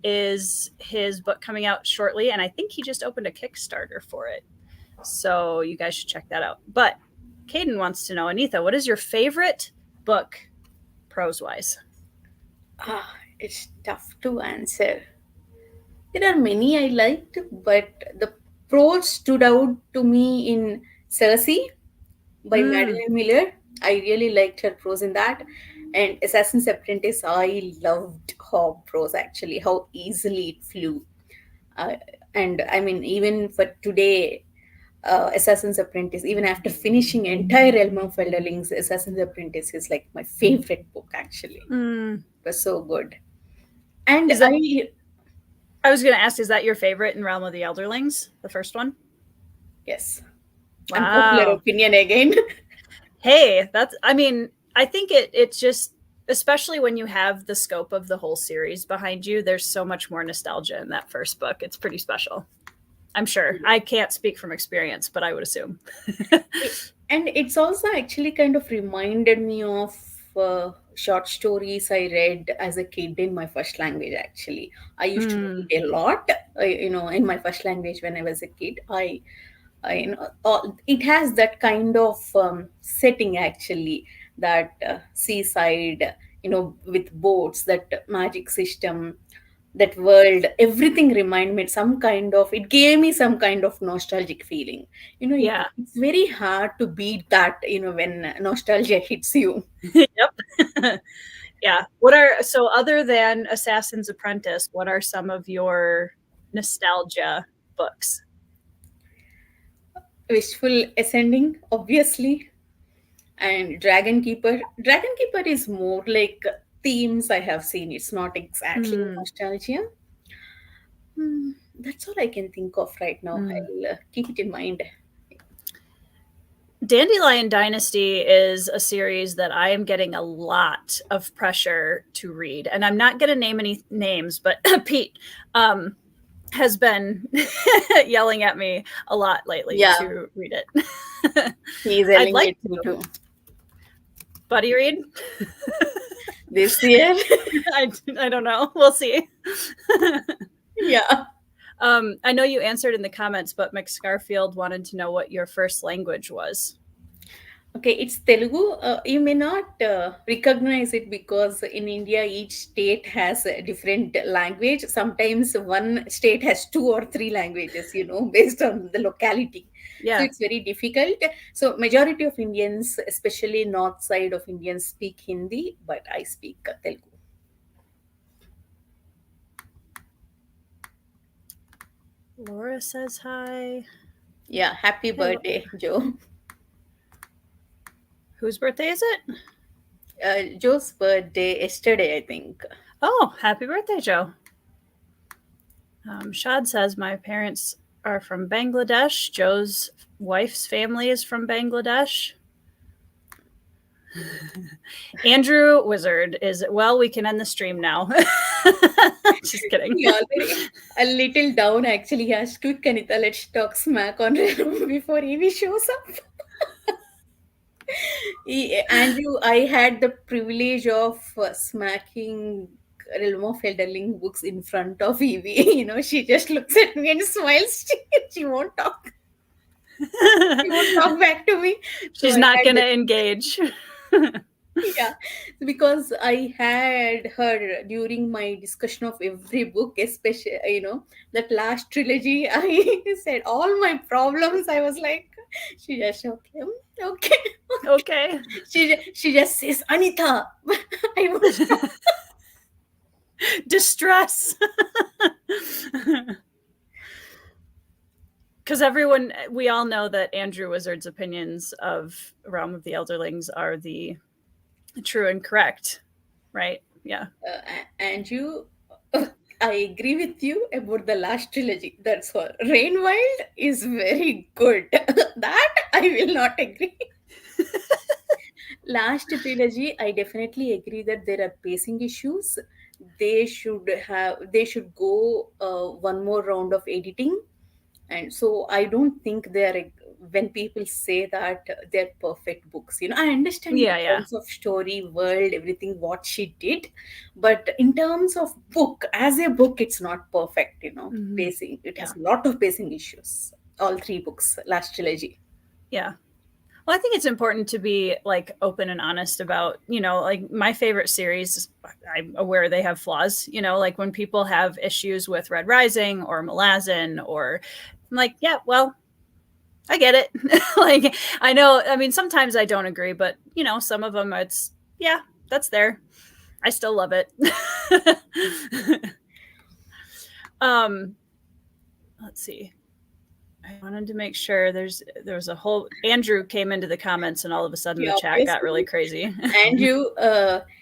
Is his book coming out shortly. And I think he just opened a Kickstarter for it. So you guys should check that out. But Caden wants to know, Anitha, what is your favorite book prose-wise? It's tough to answer. There are many I liked, but the prose stood out to me in Circe by Madeline Miller. I really liked her prose in that. And Assassin's Apprentice, I loved her prose actually, how easily it flew. And I mean, even for today, Assassin's Apprentice, even after finishing entire Realm of Elderlings, Assassin's Apprentice is like my favorite book actually. It was so good. And I was going to ask, is that your favorite in Realm of the Elderlings, the first one? Yes. Wow. Unpopular opinion again. Hey, I think it's just, especially when you have the scope of the whole series behind you, there's so much more nostalgia in that first book. It's pretty special. I'm sure. I can't speak from experience, but I would assume. And it's also actually kind of reminded me of short stories I read as a kid in my first language. Actually, I used to read a lot, in my first language when I was a kid. It has that kind of setting actually, that seaside, with boats, that magic system, that world, everything it gave me some kind of nostalgic feeling. Yeah. It's very hard to beat that, when nostalgia hits you. Yep. Yeah. So other than Assassin's Apprentice, what are some of your nostalgia books? Wishful Ascending, obviously, and Dragon Keeper. Dragon Keeper is more like themes I have seen. It's not exactly nostalgia. That's all I can think of right now. I'll keep it in mind. Dandelion Dynasty is a series that I am getting a lot of pressure to read. And I'm not going to name any names, but Pete has been yelling at me a lot lately to read it. He's I'd yelling like at me to. too. Buddy read? This year? I don't know. We'll see. Yeah. I know you answered in the comments, but McScarfield wanted to know what your first language was. Okay, it's Telugu. You may not recognize it because in India, each state has a different language. Sometimes one state has two or three languages, based on the locality. So Yeah. it's very difficult. So majority of Indians, especially north side of Indians, speak Hindi, but I speak Telugu. Laura says hi. Yeah, happy birthday, Joe. Whose birthday is it? Joe's birthday yesterday, I think. Oh, happy birthday, Joe. Shad says my parents are from Bangladesh. Joe's wife's family is from Bangladesh. Andrew Wizard is, well, we can end the stream now. Just kidding. Yeah, a little down actually. He has quick Anitha, let's talk smack on Realm before Evie shows up. Andrew, I had the privilege of smacking Realm of Elderling books in front of Evie. She just looks at me and smiles. She won't talk. She won't talk back to me. She's not going to engage. Yeah, because I had her during my discussion of every book, especially that last trilogy. I said all my problems. I was like, she just okay. She just says, Anitha, I was distress. Because we all know that Andrew Wizard's opinions of Realm of the Elderlings are the true and correct, right? Yeah. Andrew, I agree with you about the last trilogy. That's all. Rainwild is very good. That I will not agree. Last trilogy, I definitely agree that there are pacing issues. They should go one more round of editing, and so I don't think they're, when people say that they're perfect books, I understand in terms of story, world, everything what she did, but in terms of book, as a book, it's not perfect. Pacing, it has a lot of pacing issues. All three books, last trilogy. Yeah. Well, I think it's important to be like open and honest about, like my favorite series, I'm aware they have flaws, like when people have issues with Red Rising or Malazan, or I'm like, yeah, well, I get it. Like, I know, I mean, sometimes I don't agree, but some of them it's, yeah, that's there. I still love it. Let's see. I wanted to make sure there was a whole Andrew came into the comments and all of a sudden the chat got really crazy. Andrew,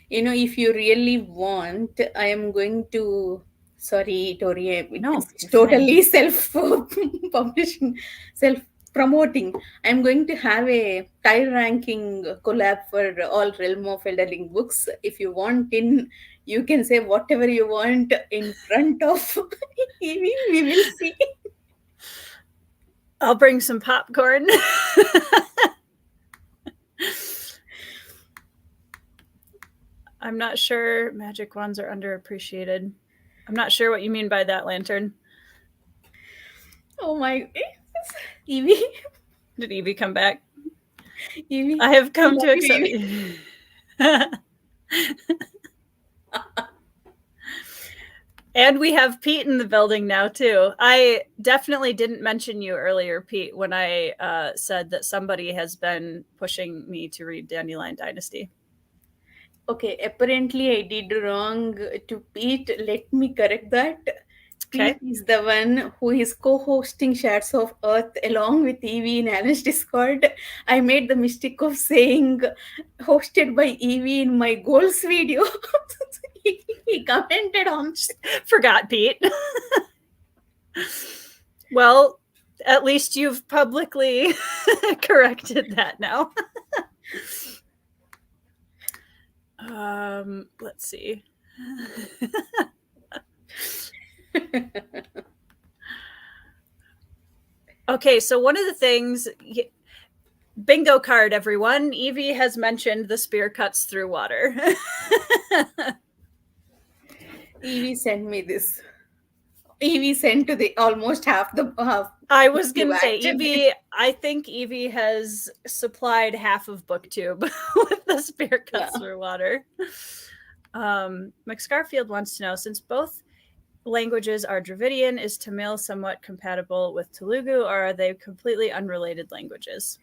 if you really want, I am going to, sorry, Tori, No, it's totally self-publishing, self-promoting. I'm going to have a tier ranking collab for all Realm of Elderling books. If you want you can say whatever you want in front of Evie, we will see. I'll bring some popcorn. I'm not sure magic wands are underappreciated. I'm not sure what you mean by that, Lantern. Oh my, Evie. Did Evie come back? Evie, I have come to accept you. And we have Pete in the building now, too. I definitely didn't mention you earlier, Pete, when I said that somebody has been pushing me to read Dandelion Dynasty. Okay, apparently I did wrong to Pete. Let me correct that. Pete is the one who is co-hosting Shards of Earth along with Evie in Alan's Discord. I made the mistake of saying hosted by Evie in my goals video. He commented on. Forgot, Pete. Well, at least you've publicly corrected that now. Let's see. Okay, so one of the things, bingo card, everyone. Evie has mentioned the spear cuts through water. Evie sent me this. Evie sent to the almost half the half. I was going to say, actually. Evie, I think Evie has supplied half of Booktube with the spear cuts through water. McScarfield wants to know, since both languages are Dravidian, is Tamil somewhat compatible with Telugu, or are they completely unrelated languages?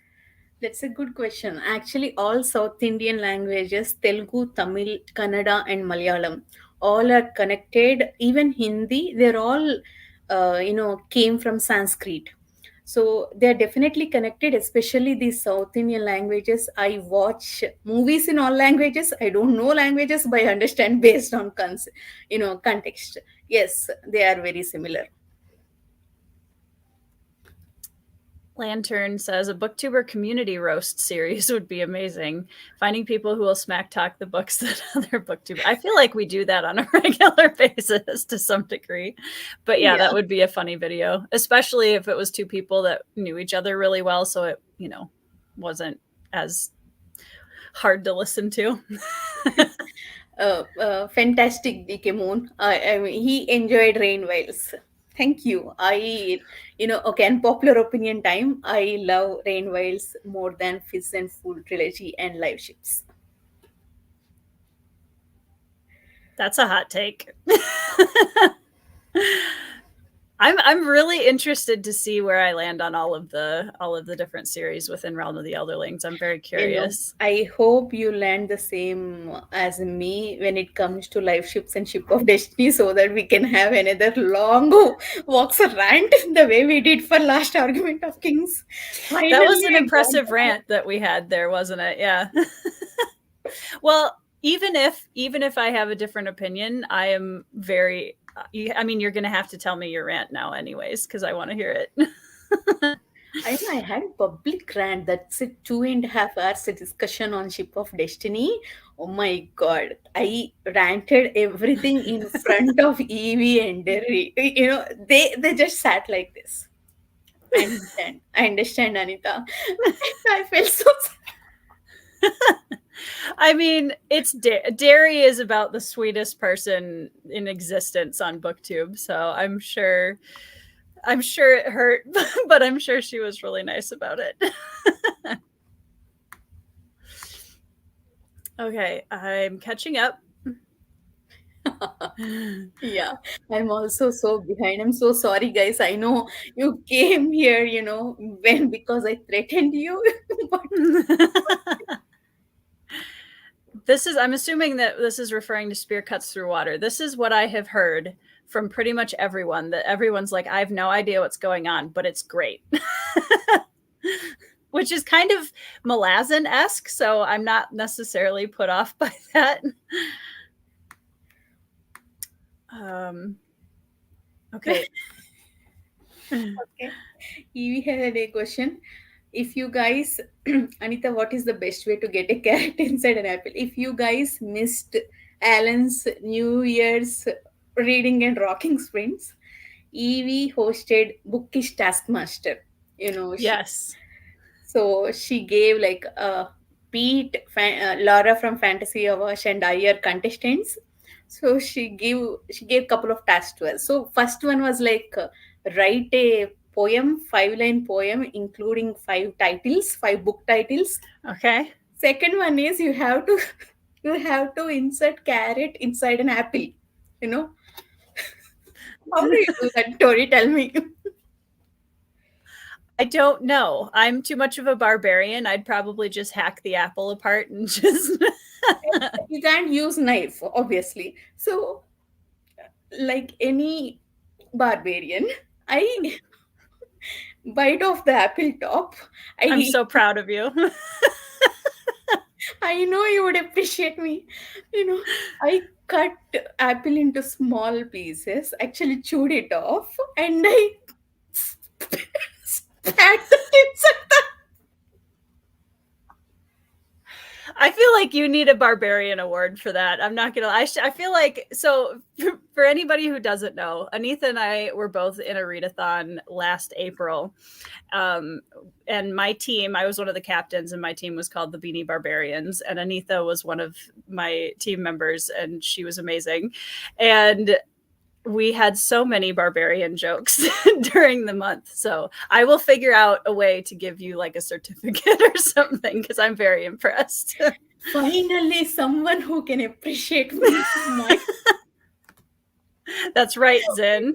That's a good question. Actually, all South Indian languages, Telugu, Tamil, Kannada, and Malayalam, all are connected. Even Hindi, they're all, came from Sanskrit. So they're definitely connected, especially these South Indian languages. I watch movies in all languages. I don't know languages, but I understand based on context. Yes, they are very similar. Lantern says a booktuber community roast series would be amazing. Finding people who will smack talk the books that other booktubers. I feel like we do that on a regular basis to some degree. But yeah, that would be a funny video, especially if it was two people that knew each other really well. So it, wasn't as hard to listen to. Fantastic, DK Moon. I mean, he enjoyed Rain Whales. Thank you. In popular opinion time, I love Rain Whales more than Fizz and Fool trilogy and Live Ships. That's a hot take. I'm really interested to see where I land on all of the different series within Realm of the Elderlings. I'm very curious. I hope you land the same as me when it comes to Live Ships and Ship of Destiny, so that we can have another long walks a rant the way we did for last Argument of Kings. Finally, that was an impressive rant that we had there, wasn't it? Yeah. Well, even if I have a different opinion, I am very. I mean, you're going to have to tell me your rant now, anyways, because I want to hear it. I had a public rant. That's a 2.5 hours discussion on Ship of Destiny. Oh my god. I ranted everything in front of Evie and Derry. They just sat like this. I understand, Anitha. I felt so sad. I mean, it's Derry is about the sweetest person in existence on Booktube, so I'm sure it hurt, but I'm sure she was really nice about it. Okay, I'm catching up. Yeah, I'm also so behind. I'm so sorry, guys. I know you came here, because I threatened you. But I'm assuming that this is referring to spear cuts through water. This is what I have heard from pretty much everyone, that everyone's like, I have no idea what's going on, but it's great. Which is kind of Malazan-esque, so I'm not necessarily put off by that. Okay. Okay. We had a question. If you guys, Anitha, what is the best way to get a carrot inside an apple? If you guys missed Alan's New Year's reading and rocking sprints, Evie hosted Bookish Taskmaster. Yes. So she gave like Pete, Laura from Fantasy Awash, and I are contestants. So she gave a couple of tasks to us. So first one was like write a poem, 5-line poem, including 5 book titles. Okay. Second one is you have to insert carrot inside an apple. How do you do that, Tori? Tell me. I don't know. I'm too much of a barbarian. I'd probably just hack the apple apart and just. You can't use knife, obviously. So, like any barbarian, I bite off the apple top. I'm so proud of you. I know you would appreciate me. I cut apple into small pieces, actually chewed it off, and I spat the tips at the. I feel like you need a Barbarian Award for that. I'm not gonna. I feel like so. For anybody who doesn't know, Anitha and I were both in a readathon last April, and my team. I was one of the captains, and my team was called the Beanie Barbarians, and Anitha was one of my team members, and she was amazing, and we had so many barbarian jokes during the month. So I will figure out a way to give you like a certificate or something because I'm very impressed. Finally, someone who can appreciate me. That's right, Zin.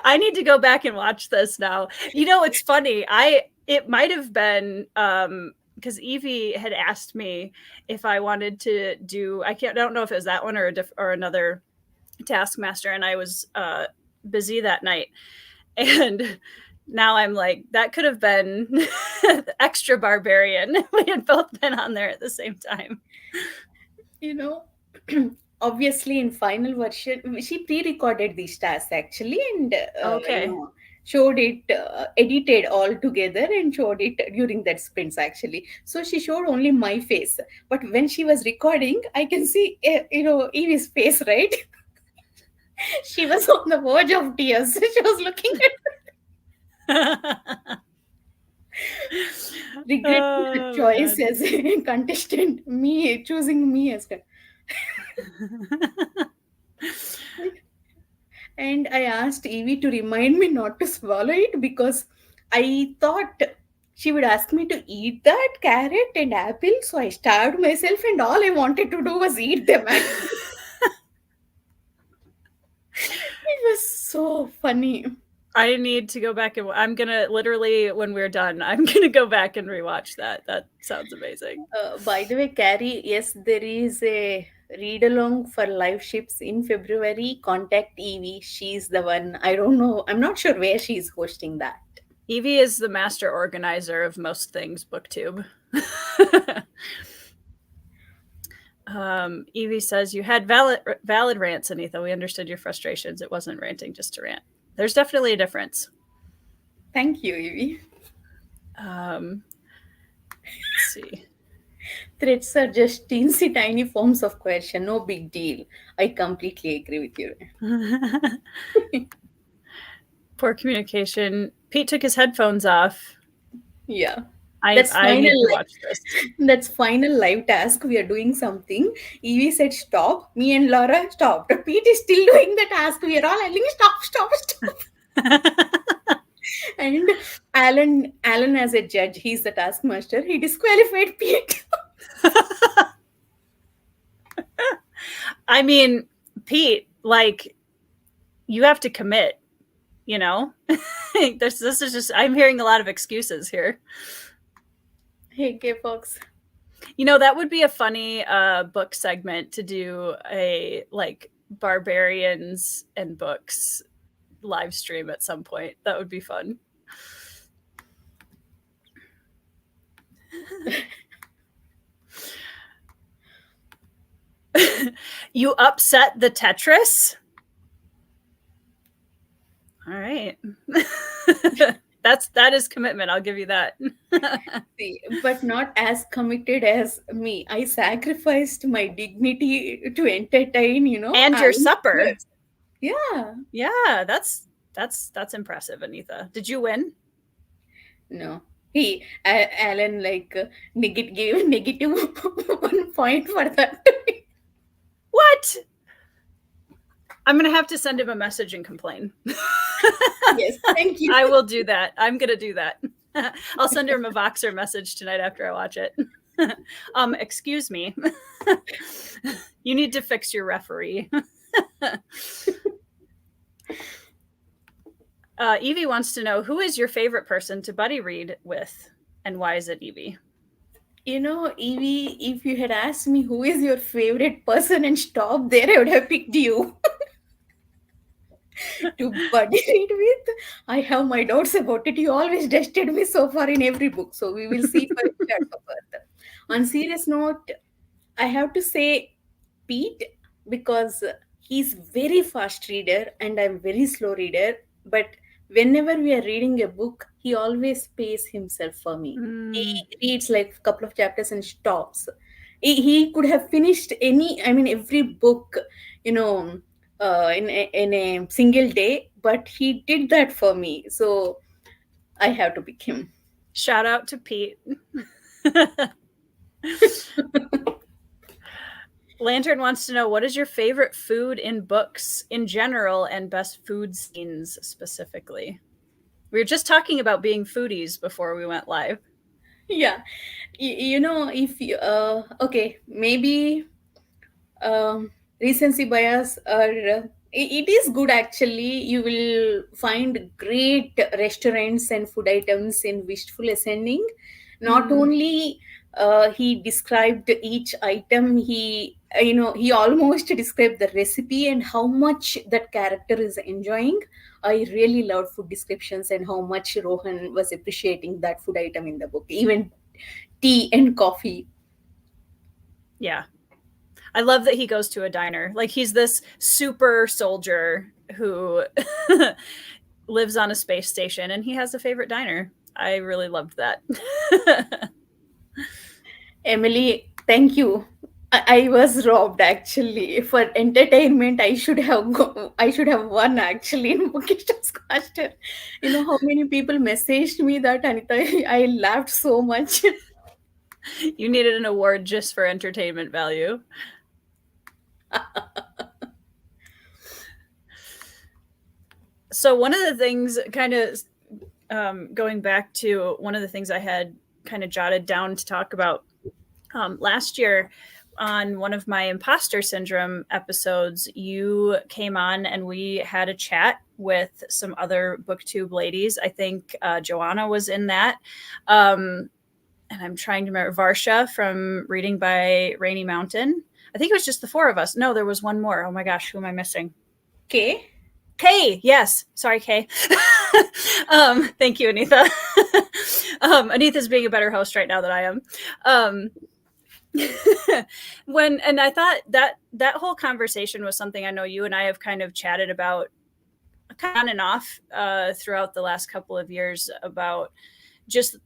I need to go back and watch this now. You know, it's funny. It might have been because Evie had asked me if I wanted to do. I don't know if it was that one or another Taskmaster, and I was busy that night. And now I'm like, that could have been extra barbarian. We had both been on there at the same time. You know, obviously in final version, she pre-recorded these tasks actually, and Okay. showed it, edited all together and showed it during that sprints actually. So she showed only my face, but when she was recording, I can see Evie's face, right? She was on the verge of tears. She was looking at regretting her choice as a contestant, me choosing me as well. And I asked Evie to remind me not to swallow it because I thought she would ask me to eat that carrot and apple. So I starved myself, and all I wanted to do was eat them. It was so funny. I need to go back and I'm gonna literally, when we're done, I'm gonna go back and rewatch that. That sounds amazing. By the way, Carrie, yes, there is a read along for live ships in February. Contact Evie. She's the one. I don't know. I'm not sure where she's hosting that. Evie is the master organizer of most things Booktube. Evie says, you had valid rants, Anitha. We understood your frustrations. It wasn't ranting just to rant. There's definitely a difference. Thank you, Evie. Let's see. Threats are just teensy tiny forms of question. No big deal. I completely agree with you. Poor communication. Pete took his headphones off. Yeah. I need to watch this. That's final live task. We are doing something. Evie said stop. Me and Laura stopped. Pete is still doing the task. We are all yelling stop. And Alan as a judge, he's the taskmaster. He disqualified Pete. I mean, Pete, like, you have to commit, you know? This is just, I'm hearing a lot of excuses here. Hey, K-Fox. You know, that would be a funny book segment to do a, like, barbarians and books live stream at some point. That would be fun. You upset the Tetris? All right. That is commitment. I'll give you that. See, but not as committed as me. I sacrificed my dignity to entertain, and your supper. Yeah. Yeah, that's impressive, Anitha. Did you win? No. Alan gave negative 1 point for that. What? I'm gonna have to send him a message and complain. Yes, thank you. I will do that. I'm gonna do that. I'll send him a Voxer message tonight after I watch it. Excuse me. You need to fix your referee. Evie wants to know, who is your favorite person to buddy read with, and why is it Evie? Evie, if you had asked me who is your favorite person and stopped there, I would have picked you. To buddy read with, I have my doubts about it. You always tested me so far in every book, so we will see further. On serious note, I have to say Pete, because he's very fast reader and I'm very slow reader. But whenever we are reading a book, he always pays himself for me. He Mm. reads like a couple of chapters and stops. He could have finished every book, you know, in a single day, but he did that for me. So I have to pick him. Shout out to Pete. Lantern wants to know, what is your favorite food in books in general and best food scenes specifically? We were just talking about being foodies before we went live. Yeah, if you okay, maybe recency bias, or it is good actually. You will find great restaurants and food items in Wistful Ascending. Not Mm. only he described each item, he almost described the recipe and how much that character is enjoying. I really loved food descriptions and how much Rohan was appreciating that food item in the book, even tea and coffee. Yeah. I love that he goes to a diner. Like, he's this super soldier who lives on a space station and he has a favorite diner. I really loved that. Emily, thank you. I was robbed actually. For entertainment, I should have won actually in Bookish Taskmaster. You know how many people messaged me that, Anita? I laughed so much. You needed an award just for entertainment value. So one of the things, kind of going back to one of the things I had kind of jotted down to talk about last year on one of my imposter syndrome episodes, you came on and we had a chat with some other Booktube ladies. I think Joanna was in that. And I'm trying to remember, Varsha from Reading by Rainy Mountain. I think it was just the four of us. No, there was one more. Oh my gosh, who am I missing? Okay. Kay, yes. Sorry, Kay. Thank you, Anitha. Anitha's being a better host right now than I am. And I thought that whole conversation was something I know you and I have kind of chatted about on and off throughout the last couple of years, about just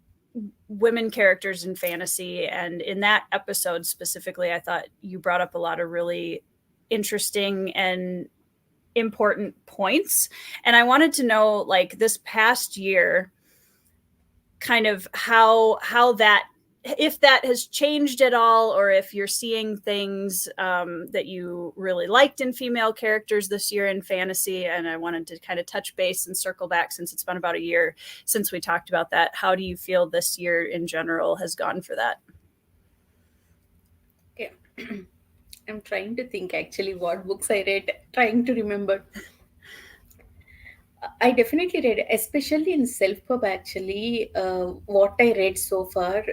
women characters in fantasy. And in that episode specifically, I thought you brought up a lot of really interesting and important points. And I wanted to know, like, this past year, kind of how that, if that has changed at all, or if you're seeing things that you really liked in female characters this year in fantasy. And I wanted to kind of touch base and circle back, since it's been about a year since we talked about that. How do you feel this year in general has gone for that? Okay. I'm trying to think actually what books I read, trying to remember. I definitely read, especially in self-pub actually, what I read so far,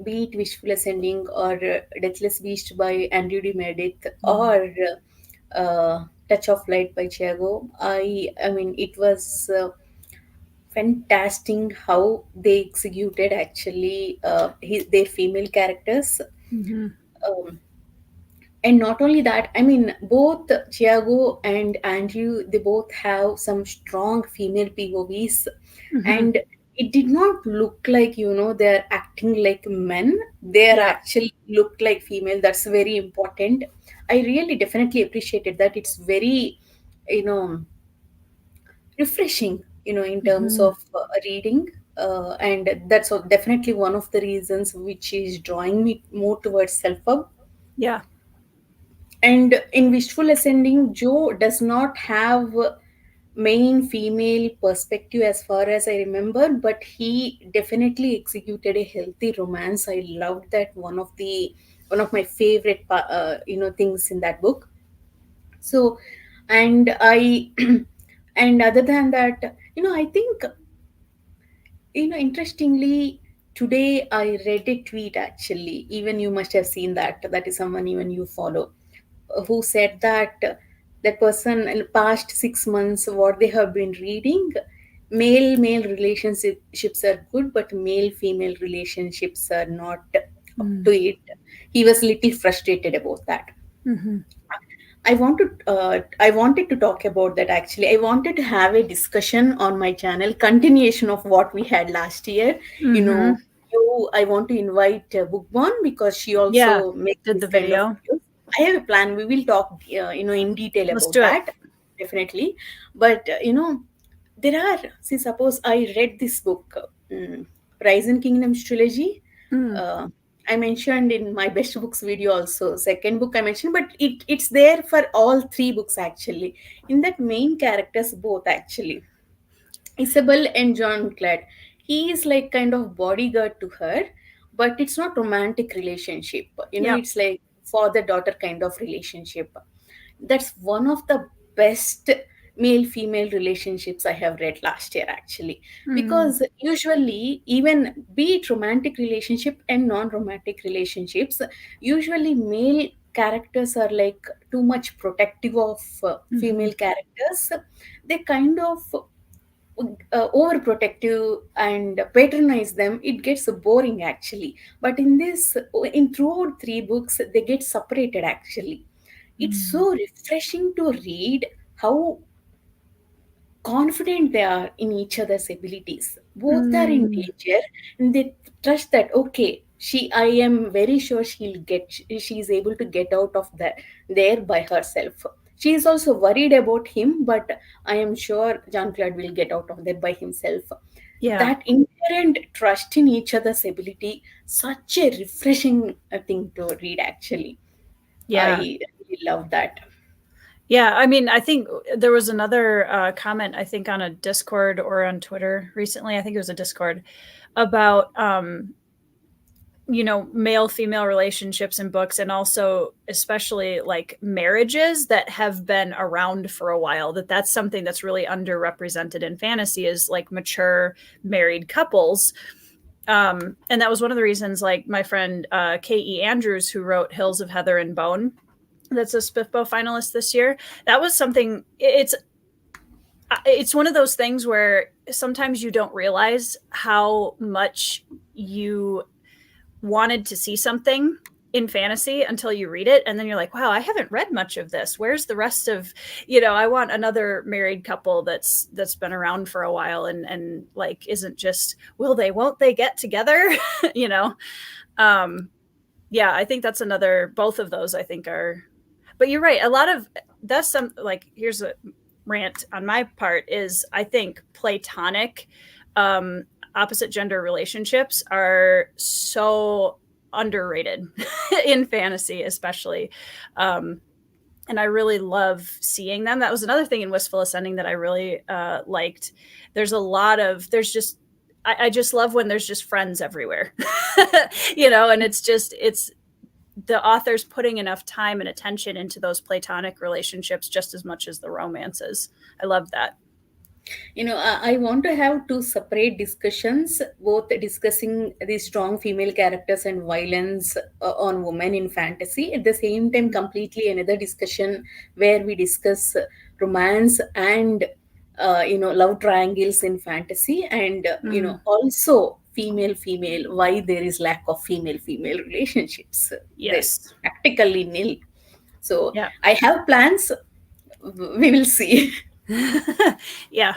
be it Wishful Ascending or Deathless Beast by Andrew D. Meredith, or Touch of Light by Thiago. I mean, it was fantastic how they executed actually their female characters. Mm-hmm. Um, and not only that, I mean, both Thiago and Andrew, they both have some strong female POVs. Mm-hmm. And it did not look like, they're acting like men. They're Yeah. actually look like female. That's very important. I really definitely appreciated that. It's very, you know refreshing, in terms Mm-hmm. of reading. And that's definitely one of the reasons which is drawing me more towards self-pub. Yeah. And in Wishful Ascending, Joe does not have main female perspective as far as I remember, but he definitely executed a healthy romance. I loved that. One of my favorite things in that book. So, and I and other than that, I think, interestingly, today I read a tweet actually. Even you must have seen that. That is someone even you follow, who said that that person in the past 6 months, what they have been reading, male relationships are good, but male female relationships are not up to it. He was little frustrated about that. Mm-hmm. I wanted to talk about that actually. I wanted to have a discussion on my channel, continuation of what we had last year. You Mm-hmm. know, I want to invite Bookborn because she Yeah. also makes Did the this kind of video. videos. I have a plan. We will talk, in detail Let's about do it. that, definitely. But there are. See, suppose I read this book, Rise and Kingdoms trilogy. Mm. uh, I mentioned in my best books video also. Second book I mentioned, but it's there for all three books actually. In that, main characters both actually, Isabel and John Clad. He is like kind of bodyguard to her, but it's not romantic relationship. Yep. It's like father daughter kind of relationship. That's one of the best male female relationships I have read last year actually, Mm. because usually, even be it romantic relationship and non-romantic relationships, usually male characters are like too much protective of Mm-hmm. female characters. They kind of overprotective and patronize them. It gets boring actually. But in this, in throughout three books, they get separated actually. It's Mm. so refreshing to read how confident they are in each other's abilities. Both are in Mm. danger, and they trust that, okay, I am very sure she is able to get out of there by herself. She is also worried about him, but I am sure Jean Claude will get out of there by himself. Yeah. That inherent trust in each other's ability, such a refreshing thing to read actually. I Yeah. really love that. Yeah. I mean, I think there was another comment, I think on a Discord or on Twitter recently. I think it was a Discord about, male female relationships in books, and also especially like marriages that have been around for a while, that's something that's really underrepresented in fantasy, is like mature married couples. And that was one of the reasons, like my friend K.E. Andrews, who wrote Hills of Heather and Bone, that's a SPIFBO finalist this year, that was something. It's one of those things where sometimes you don't realize how much you wanted to see something in fantasy until you read it, and then you're like, wow, I haven't read much of this. Where's the rest of, I want another married couple that's been around for a while, and like isn't just will they won't they get together. you know um yeah, I think that's another, both of those I think are, but you're right, a lot of that's some, like, here's a rant on my part, is I think platonic um opposite gender relationships are so underrated in fantasy especially. um and I really love seeing them. That was another thing in Wistful Ascending that I really liked. I just love when there's just friends everywhere. And it's the author's putting enough time and attention into those platonic relationships just as much as the romances. I love that. I want to have two separate discussions, both discussing the strong female characters and violence on women in fantasy. At the same time, completely another discussion where we discuss romance and love triangles in fantasy, and Mm, also female female, why there is lack of female female relationships. There's yes. practically nil. So Yeah. I have plans. We will see. Yeah.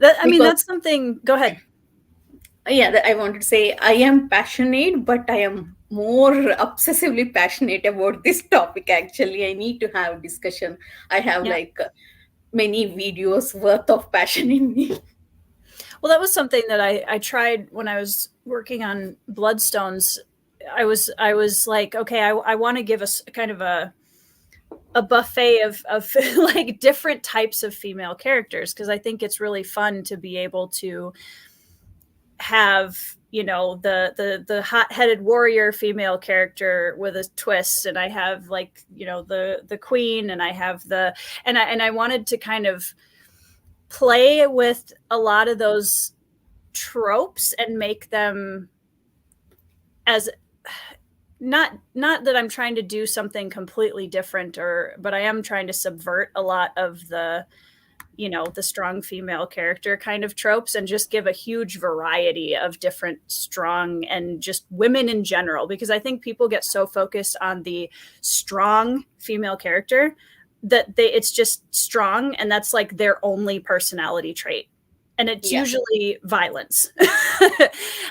I mean, Because that's something. Go ahead. yeah, I wanted to say I am passionate, but I am more obsessively passionate about this topic actually. I need to have discussion. I have Yeah. like many videos worth of passion in me. Well, that was something that I tried when I was working on Bloodstones. I was like, okay, I want to give us kind of a buffet of like different types of female characters, because I think it's really fun to be able to have, the hot-headed warrior female character with a twist, and I have, like, the queen, and I have and I wanted to kind of play with a lot of those tropes and make them as, not that I'm trying to do something completely different, but I am trying to subvert a lot of the strong female character kind of tropes, and just give a huge variety of different strong and just women in general, because I think people get so focused on the strong female character, that it's just strong, and that's like their only personality trait, and it's Yeah. usually violence.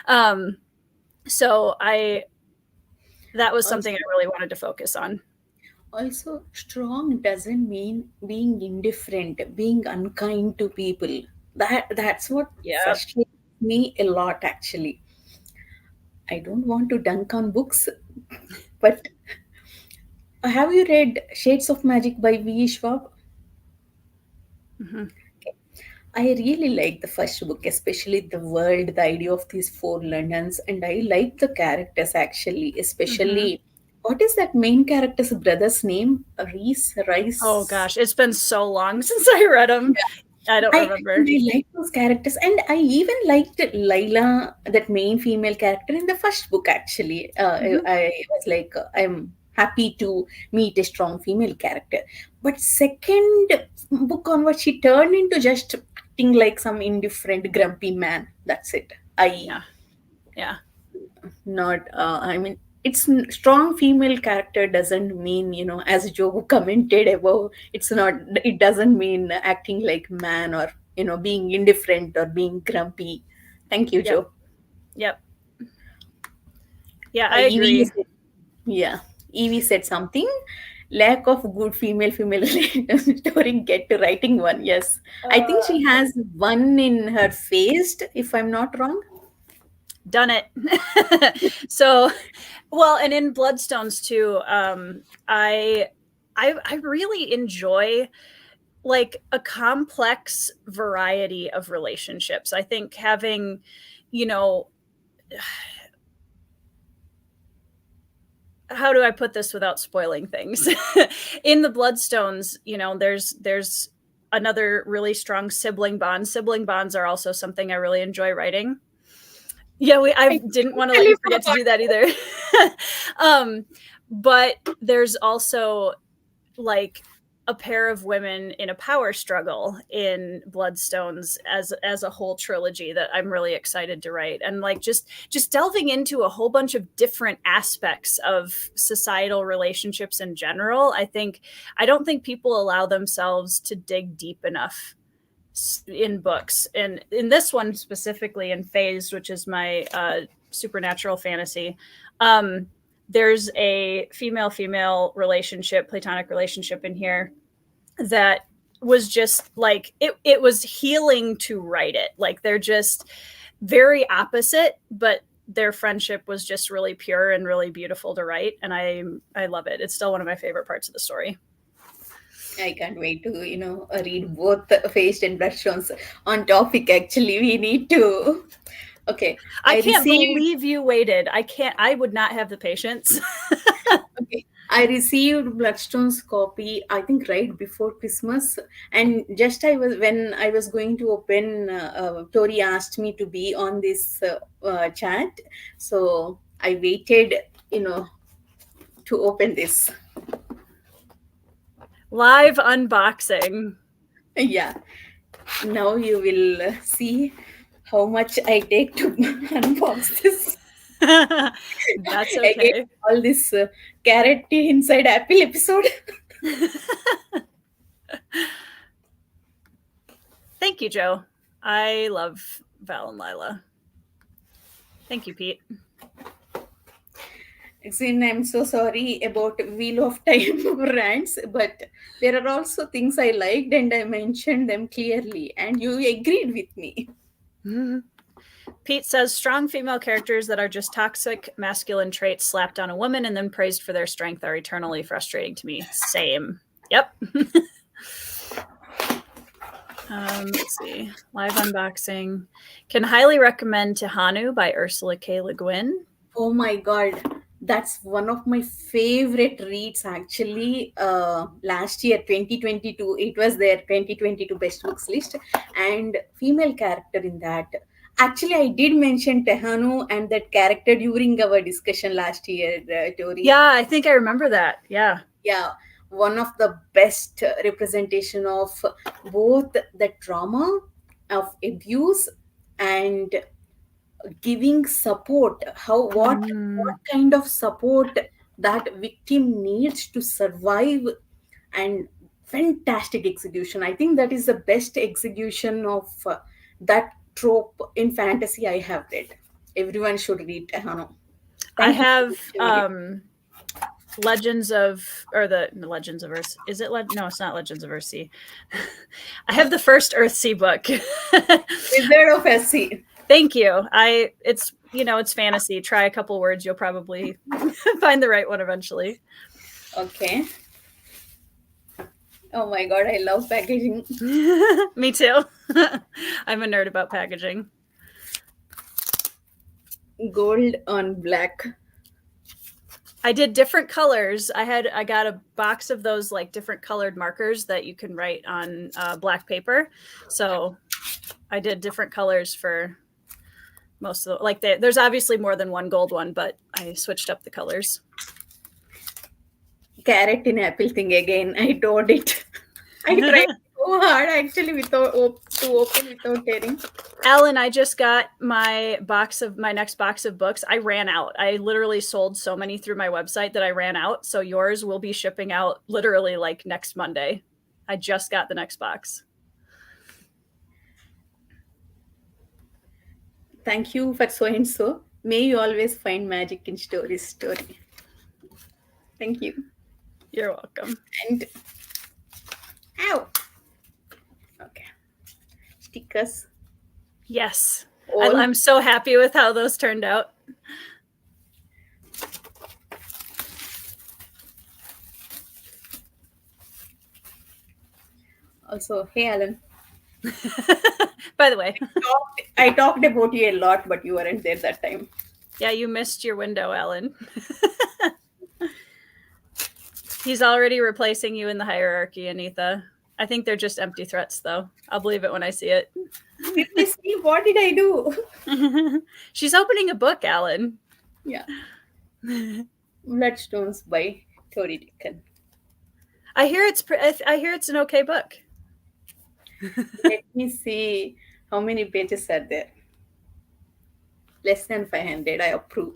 um, so that was something I Also, really wanted to focus on. also, strong doesn't mean being indifferent, being unkind to people. That's what Yeah. frustrates me a lot, actually. I don't want to dunk on books, but have you read Shades of Magic by V. Schwab? Hmm. I really like the first book, especially the world, the idea of these four Londons, and I like the characters actually, Hmm. especially what is that main character's brother's name? Reese, Oh Rice. gosh, it's been so long since I read them. Yeah. I don't remember. I like those characters, and I even liked Lila, that main female character in the first book. Actually, Hmm. I was like, I'm happy to meet a strong female character. But second book onward, she turned into just acting like some indifferent, grumpy man. That's it. I Yeah. Yeah. not. I mean, strong female character doesn't mean, as Joe commented above, it's not. It doesn't mean acting like man, or being indifferent or being grumpy. Thank you, Yep. Joe. Yep. Yeah, I Evie agree. said, yeah, Evie said something. Lack of good female story. Get to writing one. Yes, I think Uh, she has one in her face, if I'm not wrong. Done it. So, well, and in Bloodstones too, I really enjoy like a complex variety of relationships. I think having, you know, how do I put this without spoiling things? In the Bloodstones, there's another really strong sibling bond. Sibling bonds are also something I really enjoy writing. Yeah, I I didn't want to let totally you forget to forgot. do that either. um, but there's also like a pair of women in a power struggle in Bloodstones as a whole trilogy that I'm really excited to write, and like just delving into a whole bunch of different aspects of societal relationships in general. I don't think people allow themselves to dig deep enough in books, and in this one specifically in Phased, which is my supernatural fantasy. um there's a female relationship, platonic relationship in here that was just like it was healing to write it. Like they're just very opposite, but their friendship was just really pure and really beautiful to write, and I love it. It's still one of my favorite parts of the story. I can't wait to, read both Faced and Bloodstones on topic. Actually, we need to. Okay, I I can't received. believe you waited. I would not have the patience. Okay, I received Bloodstone's copy. I think right before Christmas, and just when I was going to open. Tori asked me to be on this chat, so I waited. You know, to open this. Live unboxing. Yeah. Now you will see how much I take to unbox this. That's Again, okay. all this carrot tea inside apple episode. Thank you, Joe. I love Val and Lila. Thank you, Pete. Xin, I'm so sorry about Wheel of Time rants, but there are also things I liked and I mentioned them clearly, and you agreed with me. Pete says strong female characters that are just toxic masculine traits slapped on a woman and then praised for their strength are eternally frustrating to me. Same. Yep. Let's see. Live unboxing. Can highly recommend Tehanu by Ursula K. Le Guin. Oh my god, that's one of my favorite reads actually. Last year, 2022, it was their 2022 best books list, and female character in that. Actually, I did mention Tehanu and that character during our discussion last year, Tori. Yeah, I think I remember that. Yeah. Yeah, one of the best representation of both the trauma of abuse and giving support, how what Mm, kind of support that victim needs to survive, and fantastic execution. I think that is the best execution of that trope in fantasy I have read. Everyone should read. I don't know. I Thank you for have mentioning it. Legends of Earth. Is it no, it's not Legends of Earthsea. I have the first Earthsea book. Wizard of SC. Thank you. It's it's fantasy. Try a couple words, you'll probably find the right one eventually. Okay. Oh my god, I love packaging. Me too. I'm a nerd about packaging. Gold on black. I did different colors. I got a box of those like different colored markers that you can write on black paper. So I did different colors for most of the, there's obviously more than one gold one, but I switched up the colors. Carrot in apple thing again. I told it. I tried so hard actually to open without tearing. Alan, I just got my next box of books. I ran out. I literally sold so many through my website that I ran out. So yours will be shipping out literally like next Monday. I just got the next box. Thank you for so and so. May you always find magic in story. Thank you. You're welcome. And ow. Okay. Stickers. Yes. I'm so happy with how those turned out. Also, hey Alan. By the way, I talked about you a lot, but you weren't there that time. Yeah, you missed your window, Alan. He's already replacing you in the hierarchy, Anitha. I think they're just empty threats, though. I'll believe it when I see it. What did I do? She's opening a book, Alan. Yeah. Bloodstones by Tori Deacon. I hear it's an okay book. Let me see how many pages are there. Less than 500. I approve.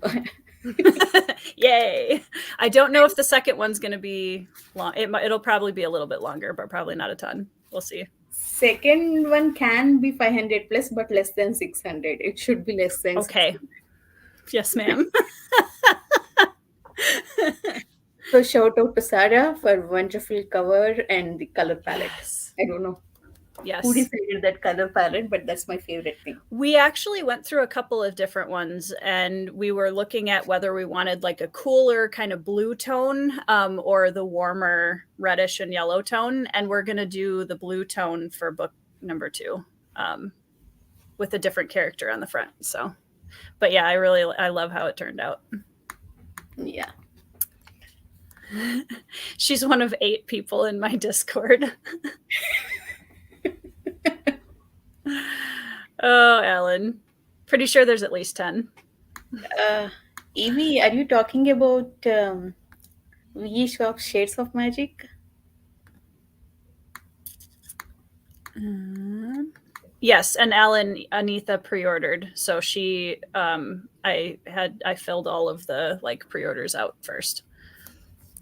Yay! I don't know if the second one's going to be long. It'll probably be a little bit longer, but probably not a ton. We'll see. Second one can be 500 plus, but less than 600. It should be less than. Okay. 600. Yes, ma'am. So shout out to Sarah for wonderful cover and the color palette. Yes. I don't know. Yes. Who decided that color palette, but that's my favorite thing. We actually went through a couple of different ones, and we were looking at whether we wanted like a cooler kind of blue tone or the warmer reddish and yellow tone. And we're going to do the blue tone for book number 2 with a different character on the front. So, but yeah, I love how it turned out. Yeah. She's one of 8 people in my Discord. Oh, Alan. Pretty sure there's at least 10. Evie, are you talking about Wish of Shades of Magic? Yes, and Anitha pre-ordered. So she I filled all of the like pre-orders out first.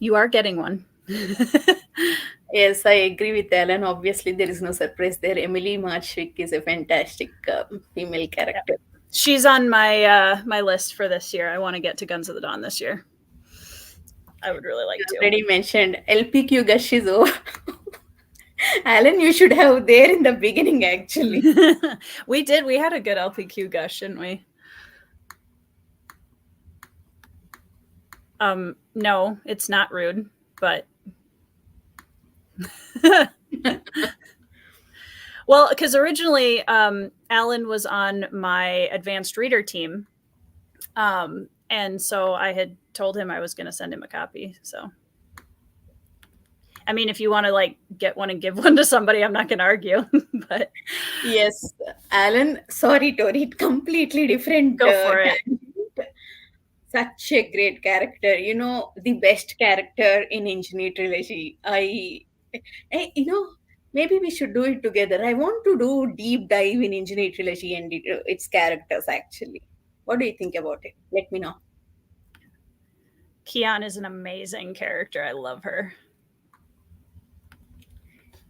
You are getting one. Yes, I agree with Alan. Obviously, there is no surprise there. Emily Marchwick is a fantastic female character. Yeah. She's on my my list for this year. I want to get to Guns of the Dawn this year. I would really like to. Already mentioned LPQ gush is over. Alan, you should have there in the beginning, actually. We did. We had a good LPQ gush, didn't we? No, it's not rude, but well, because originally Alan was on my advanced reader team, and so I had told him I was going to send him a copy. So, I mean, if you want to like get one and give one to somebody, I'm not going to argue. But yes, Alan. Sorry, Tori, completely different. Go for it. Such a great character. You know, the best character in Engineer Trilogy. Maybe we should do it together. I want to do deep dive in Engineer Trilogy and its characters, actually. What do you think about it? Let me know. Kian is an amazing character. I love her.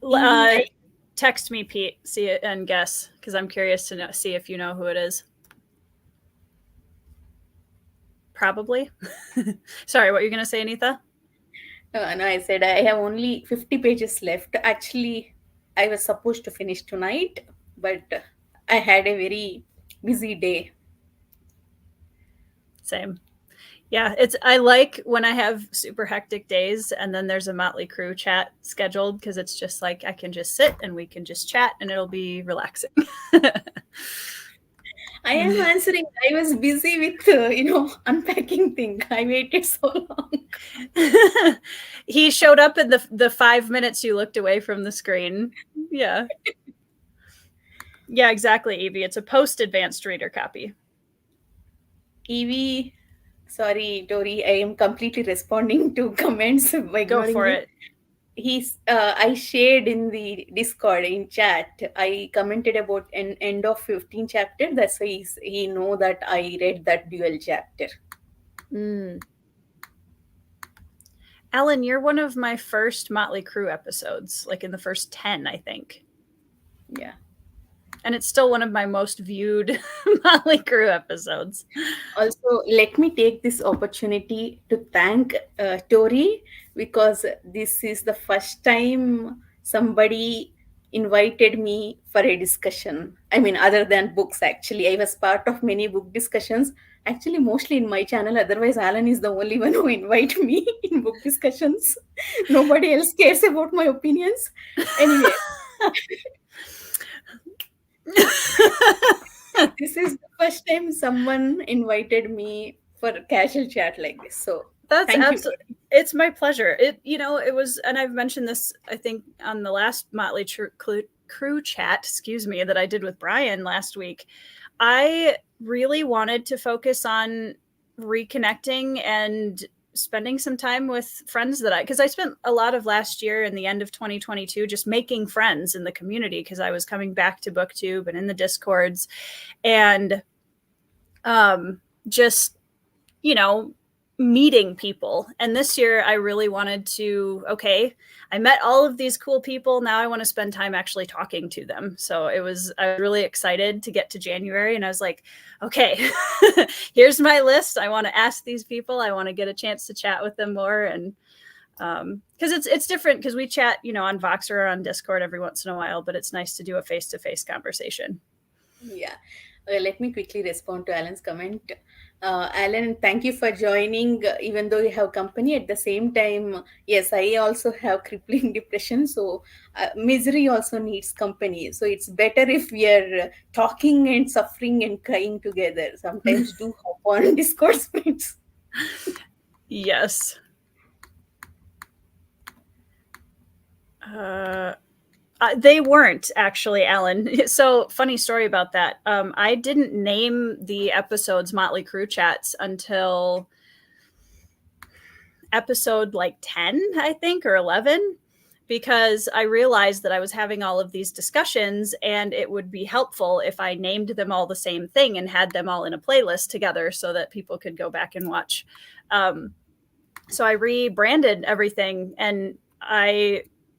Evie, Text me, Pete, see it and guess, because I'm curious to see if you know who it is. Probably. Sorry, what you're going to say, Anitha? no, I said I have only 50 pages left. Actually, I was supposed to finish tonight, but I had a very busy day. Same. Yeah, I like when I have super hectic days and then there's a Motley Crew chat scheduled, because it's just like I can just sit and we can just chat and it'll be relaxing. I am answering. I was busy with unpacking thing. I waited so long. He showed up in the 5 minutes you looked away from the screen. Yeah. Yeah, exactly, Evie. It's a post-advanced reader copy. Evie, sorry, Tori, I am completely responding to comments by Go for it. I shared in the Discord in chat. I commented about an end of 15 chapter. That's why he know that I read that dual chapter. Alan, you're one of my first Motley Crew episodes, like in the first 10, I think. Yeah. And it's still one of my most viewed Motley Crew episodes. Also, let me take this opportunity to thank Tori, because this is the first time somebody invited me for a discussion. I mean, other than books, actually. I was part of many book discussions, actually, mostly in my channel. Otherwise, Alan is the only one who invite me in book discussions. Nobody else cares about my opinions. Anyway. This is the first time someone invited me for a casual chat like this. So that's absolutely, it's my pleasure. It was, and I've mentioned this, I think, on the last Motley Crew chat, that I did with Brian last week. I really wanted to focus on reconnecting and spending some time with friends because I spent a lot of last year and the end of 2022 just making friends in the community, because I was coming back to Booktube and in the Discords and just, meeting people. And this year I really wanted to, I met all of these cool people. Now I want to spend time actually talking to them. So I was really excited to get to January, and I was like, okay, here's my list. I want to ask these people. I want to get a chance to chat with them more. And because it's different, because we chat, on Voxer or on Discord every once in a while, but it's nice to do a face-to-face conversation. Yeah. Let me quickly respond to Alan's comment. Alan, thank you for joining, even though you have company. At the same time, yes, I also have crippling depression, so misery also needs company. So it's better if we are talking and suffering and crying together. Sometimes do hop on Discord spreads. Yes. They weren't, actually, Alan. So funny story about that. I didn't name the episodes Motley Crew Chats until episode like 10, I think, or 11, because I realized that I was having all of these discussions and it would be helpful if I named them all the same thing and had them all in a playlist together so that people could go back and watch. So I rebranded everything, and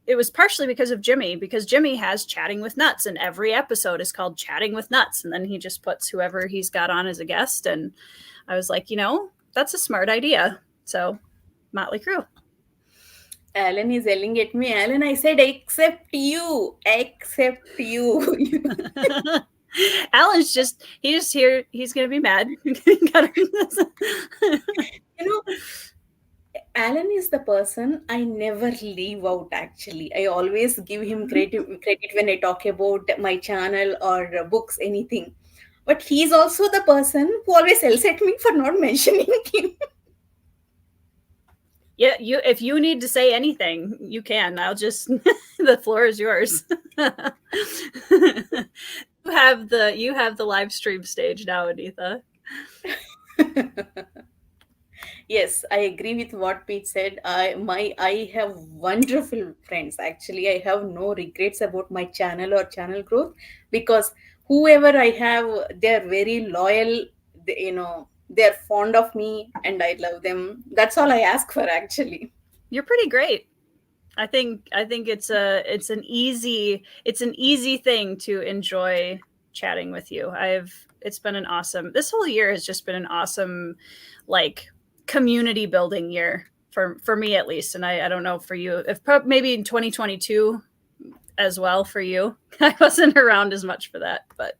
it was partially because of Jimmy, because Jimmy has Chatting with Nuts, and every episode is called Chatting with Nuts. And then he just puts whoever he's got on as a guest. And I was like, that's a smart idea. So Motley Crew. Alan is yelling at me. Alan, I said, except you. Alan's he's here. He's going to be mad. Alan is the person I never leave out, actually. I always give him credit when I talk about my channel or books, anything. But he's also the person who always yells at me for not mentioning him. Yeah, if you need to say anything, you can. I'll just the floor is yours. You have the live stream stage now, Anitha. Yes, I agree with what Pete said. I have wonderful friends. Actually, I have no regrets about my channel or channel growth, because whoever I have, they're very loyal. They're fond of me, and I love them. That's all I ask for, actually. You're pretty great. I think it's an easy thing to enjoy chatting with you. It's been this whole year has just been an awesome, like, community building year for me at least. And I don't know for you, if maybe in 2022 as well for you. I wasn't around as much for that, but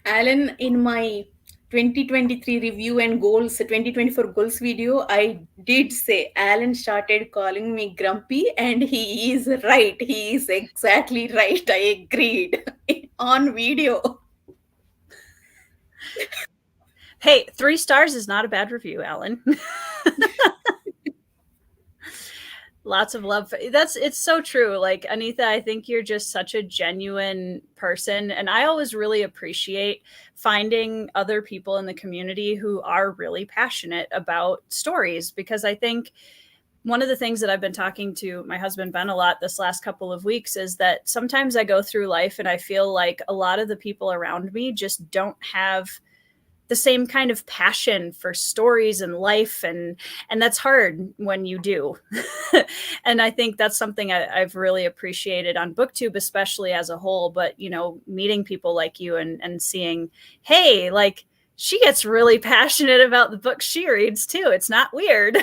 Alan, in my 2023 review and goals, 2024 goals video, I did say Alan started calling me grumpy, and he is right. He is exactly right. I agreed on video. hey, 3 stars is not a bad review, Alan. Lots of love. It's so true. Like, Anitha, I think you're just such a genuine person. And I always really appreciate finding other people in the community who are really passionate about stories, because I think one of the things that I've been talking to my husband, Ben, a lot this last couple of weeks is that sometimes I go through life and I feel like a lot of the people around me just don't have the same kind of passion for stories and life, and that's hard when you do. And I think that's something I've really appreciated on Booktube, especially as a whole, but meeting people like you and seeing, hey, like, she gets really passionate about the books she reads too. It's not weird.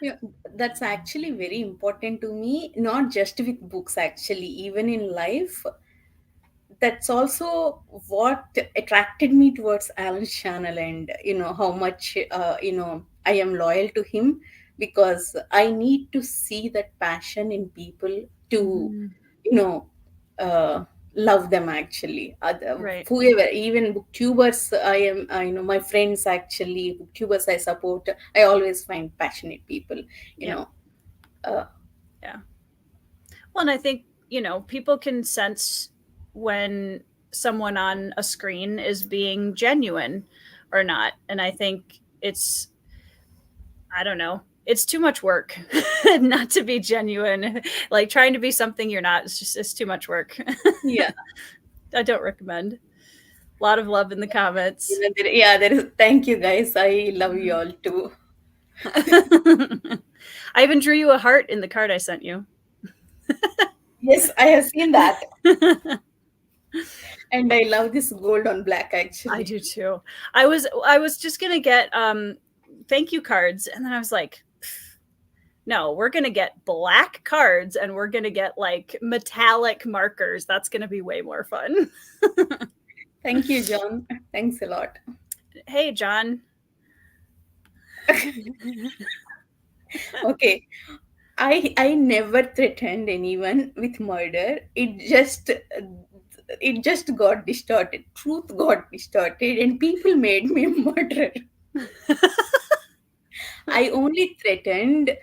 Yeah, that's actually very important to me, not just with books, actually, even in life. That's also what attracted me towards Alan's channel, and how much I am loyal to him, because I need to see that passion in people to you know love them, actually. Right. Whoever, even booktubers, my friends, actually, booktubers I support, I always find passionate people. you Yeah. know uh, Yeah. Well, and I think, people can sense when someone on a screen is being genuine or not. And I think I don't know, it's too much work not to be genuine. Like, trying to be something you're not, it's too much work. yeah. I don't recommend. A lot of love in the comments. There is. Thank you, guys. I love you all too. I even drew you a heart in the card I sent you. Yes, I have seen that. And I love this gold on black, actually. I do too. I was just gonna get thank you cards, and then I was like, no, we're gonna get black cards, and we're gonna get like metallic markers. That's gonna be way more fun. Thank you, John. Thanks a lot. Hey, John. Okay. I never threatened anyone with murder. It just got distorted. Truth got distorted, and people made me a murderer. I only threatened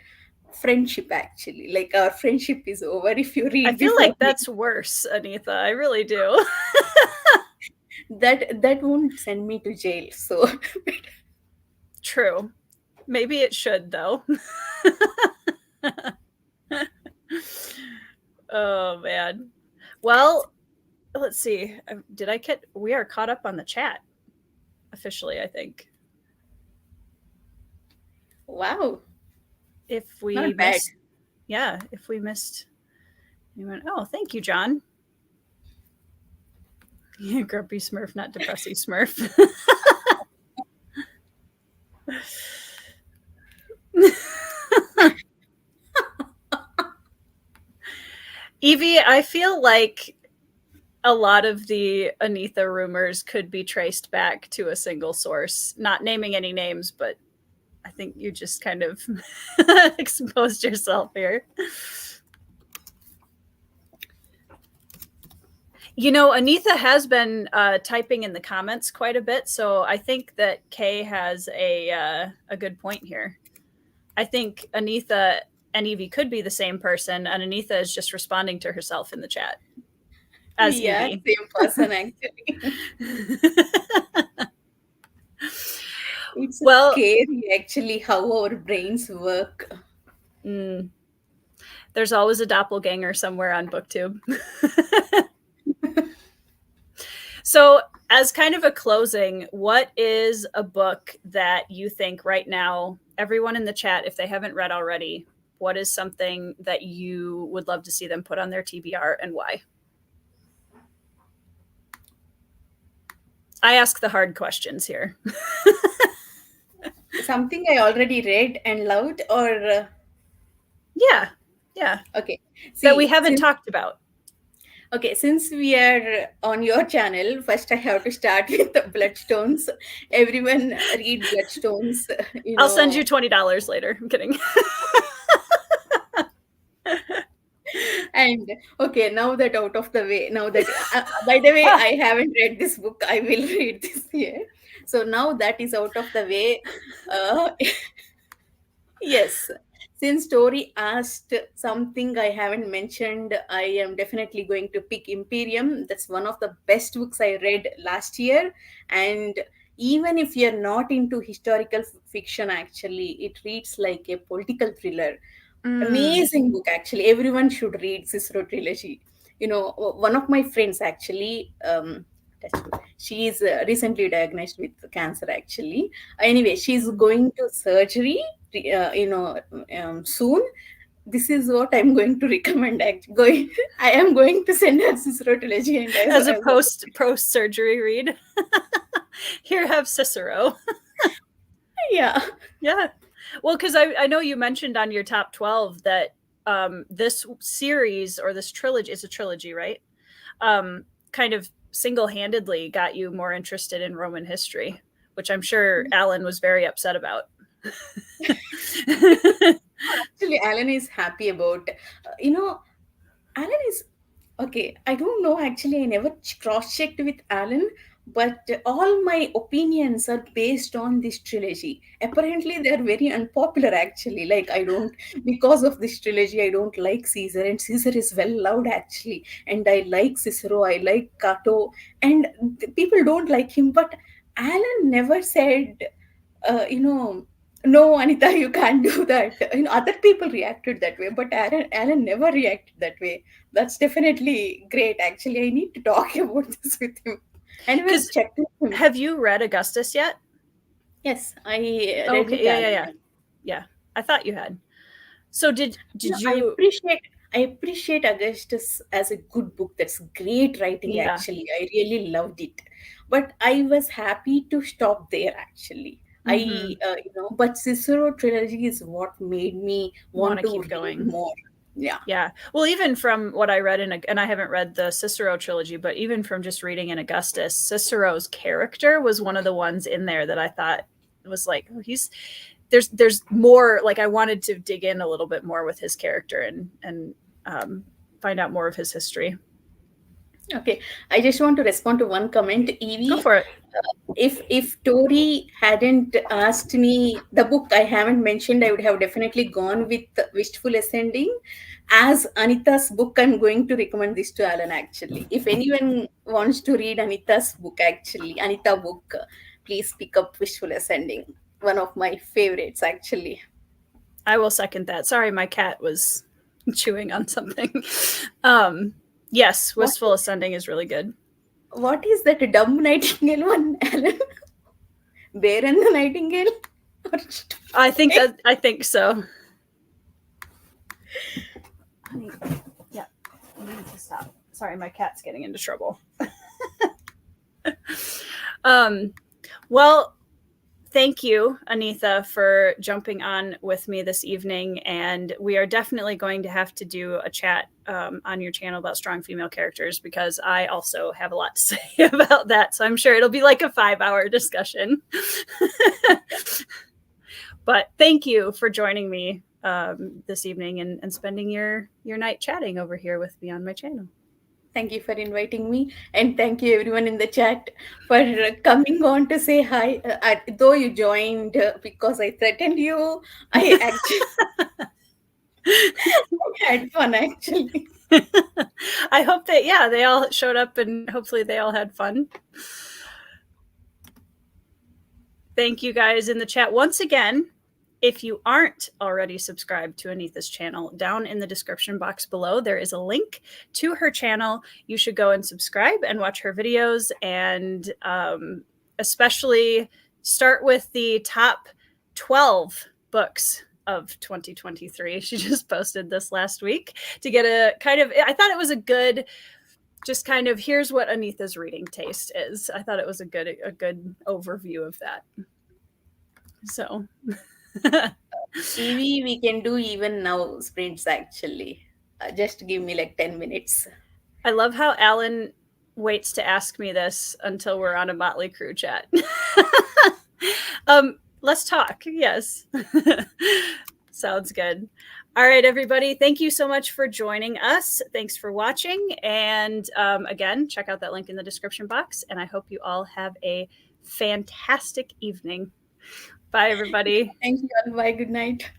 friendship, actually. Like, our friendship is over if you read. I feel like that's worse, Anitha. I really do. That won't send me to jail. So true. Maybe it should, though. Oh, man. Well, let's see. We are caught up on the chat officially, I think. Wow. If we Not bad. if we missed anyone. Oh, thank you, John. Yeah, grumpy Smurf, not depressing Smurf. Evie, I feel like a lot of the Anitha rumors could be traced back to a single source. Not naming any names, but I think you just kind of exposed yourself here. Anitha has been typing in the comments quite a bit, so I think that Kay has a good point here. I think Anitha and Evie could be the same person, and Anitha is just responding to herself in the chat as Evie. Same person, actually. It's scary, actually, how our brains work. There's always a doppelganger somewhere on Booktube. So, as kind of a closing, what is a book that you think right now, everyone in the chat, if they haven't read already, what is something that you would love to see them put on their TBR and why? I ask the hard questions here. Something I already read and loved, or Yeah. okay. That we haven't talked about. Okay, since we are on your channel, first I have to start with the Bloodstones. Everyone read Bloodstones. I'll send you $20 later. I'm kidding. And okay, now that out of the way, now that by the way, I haven't read this book, I will read this year. So now that is out of the way, yes, since Tori asked something I haven't mentioned, I am definitely going to pick Imperium. That's one of the best books I read last year. And even if you're not into historical fiction, actually, it reads like a political thriller. Amazing book, actually. Everyone should read Cicero trilogy. One of my friends actually, she is recently diagnosed with cancer, actually. Anyway, she's going to surgery, soon. This is what I'm going to recommend. I am going to send her Cicero trilogy, and as a post surgery read. Here, have Cicero. Yeah. Well, because I know you mentioned on your top 12 that this series, or this trilogy, is a trilogy, right? Kind of single-handedly got you more interested in Roman history, which I'm sure Alan was very upset about. Actually, Alan is happy about, Alan is okay. I don't know, actually, I never cross-checked with Alan, but all my opinions are based on this trilogy. Apparently, they are very unpopular, actually. Like, because of this trilogy, I don't like Caesar, and Caesar is well loved, actually. And I like Cicero, I like Cato, and people don't like him. But Alan never said, no, Anitha, you can't do that. Other people reacted that way, but Alan never reacted that way. That's definitely great, actually. I need to talk about this with him. And we'll check with him. Have you read Augustus yet? Yes, I read it. Yeah. I thought you had. So did you? I appreciate Augustus as a good book. That's great writing, actually. I really loved it. But I was happy to stop there, actually. But Cicero trilogy is what made me want to keep going more. Yeah. Well, even from what I read and I haven't read the Cicero trilogy, but even from just reading in Augustus, Cicero's character was one of the ones in there that I thought was like, oh, there's more. Like, I wanted to dig in a little bit more with his character and find out more of his history. Okay, I just want to respond to one comment. Evie, go for it. If Tori hadn't asked me the book I haven't mentioned, I would have definitely gone with Wistful Ascending. As Anitha's book, I'm going to recommend this to Alan, actually. If anyone wants to read Anitha's book, Anitha book, please pick up Wistful Ascending. One of my favorites, actually. I will second that. Sorry, my cat was chewing on something. Yes, Wistful Ascending is really good. What is that dumb nightingale one, Alan? Bear and the Nightingale? I think so. Yeah, I need to stop. Sorry, my cat's getting into trouble. Well, thank you, Anitha, for jumping on with me this evening. And we are definitely going to have to do a chat on your channel about strong female characters, because I also have a lot to say about that. So I'm sure it'll be like a 5-hour discussion. But thank you for joining me this evening and spending your night chatting over here with me on my channel. Thank you for inviting me, and thank you everyone in the chat for coming on to say hi. Though you joined because I threatened you, I actually had fun, actually. I hope that, they all showed up and hopefully they all had fun. Thank you guys in the chat. Once again, if you aren't already subscribed to Anitha's channel, down in the description box below, there is a link to her channel. You should go and subscribe and watch her videos, and especially start with the top 12 books of 2023. She just posted this last week to get a kind of, I thought it was a good, just kind of, here's what Anitha's reading taste is. I thought it was a good overview of that. So EV, we can do even now sprints actually. Just give me like 10 minutes. I love how Alan waits to ask me this until we're on a Motley Crew chat. Let's talk. Yes. Sounds good. All right, everybody. Thank you so much for joining us. Thanks for watching. And again, check out that link in the description box. And I hope you all have a fantastic evening. Bye, everybody. Thank you all. Bye. Good night.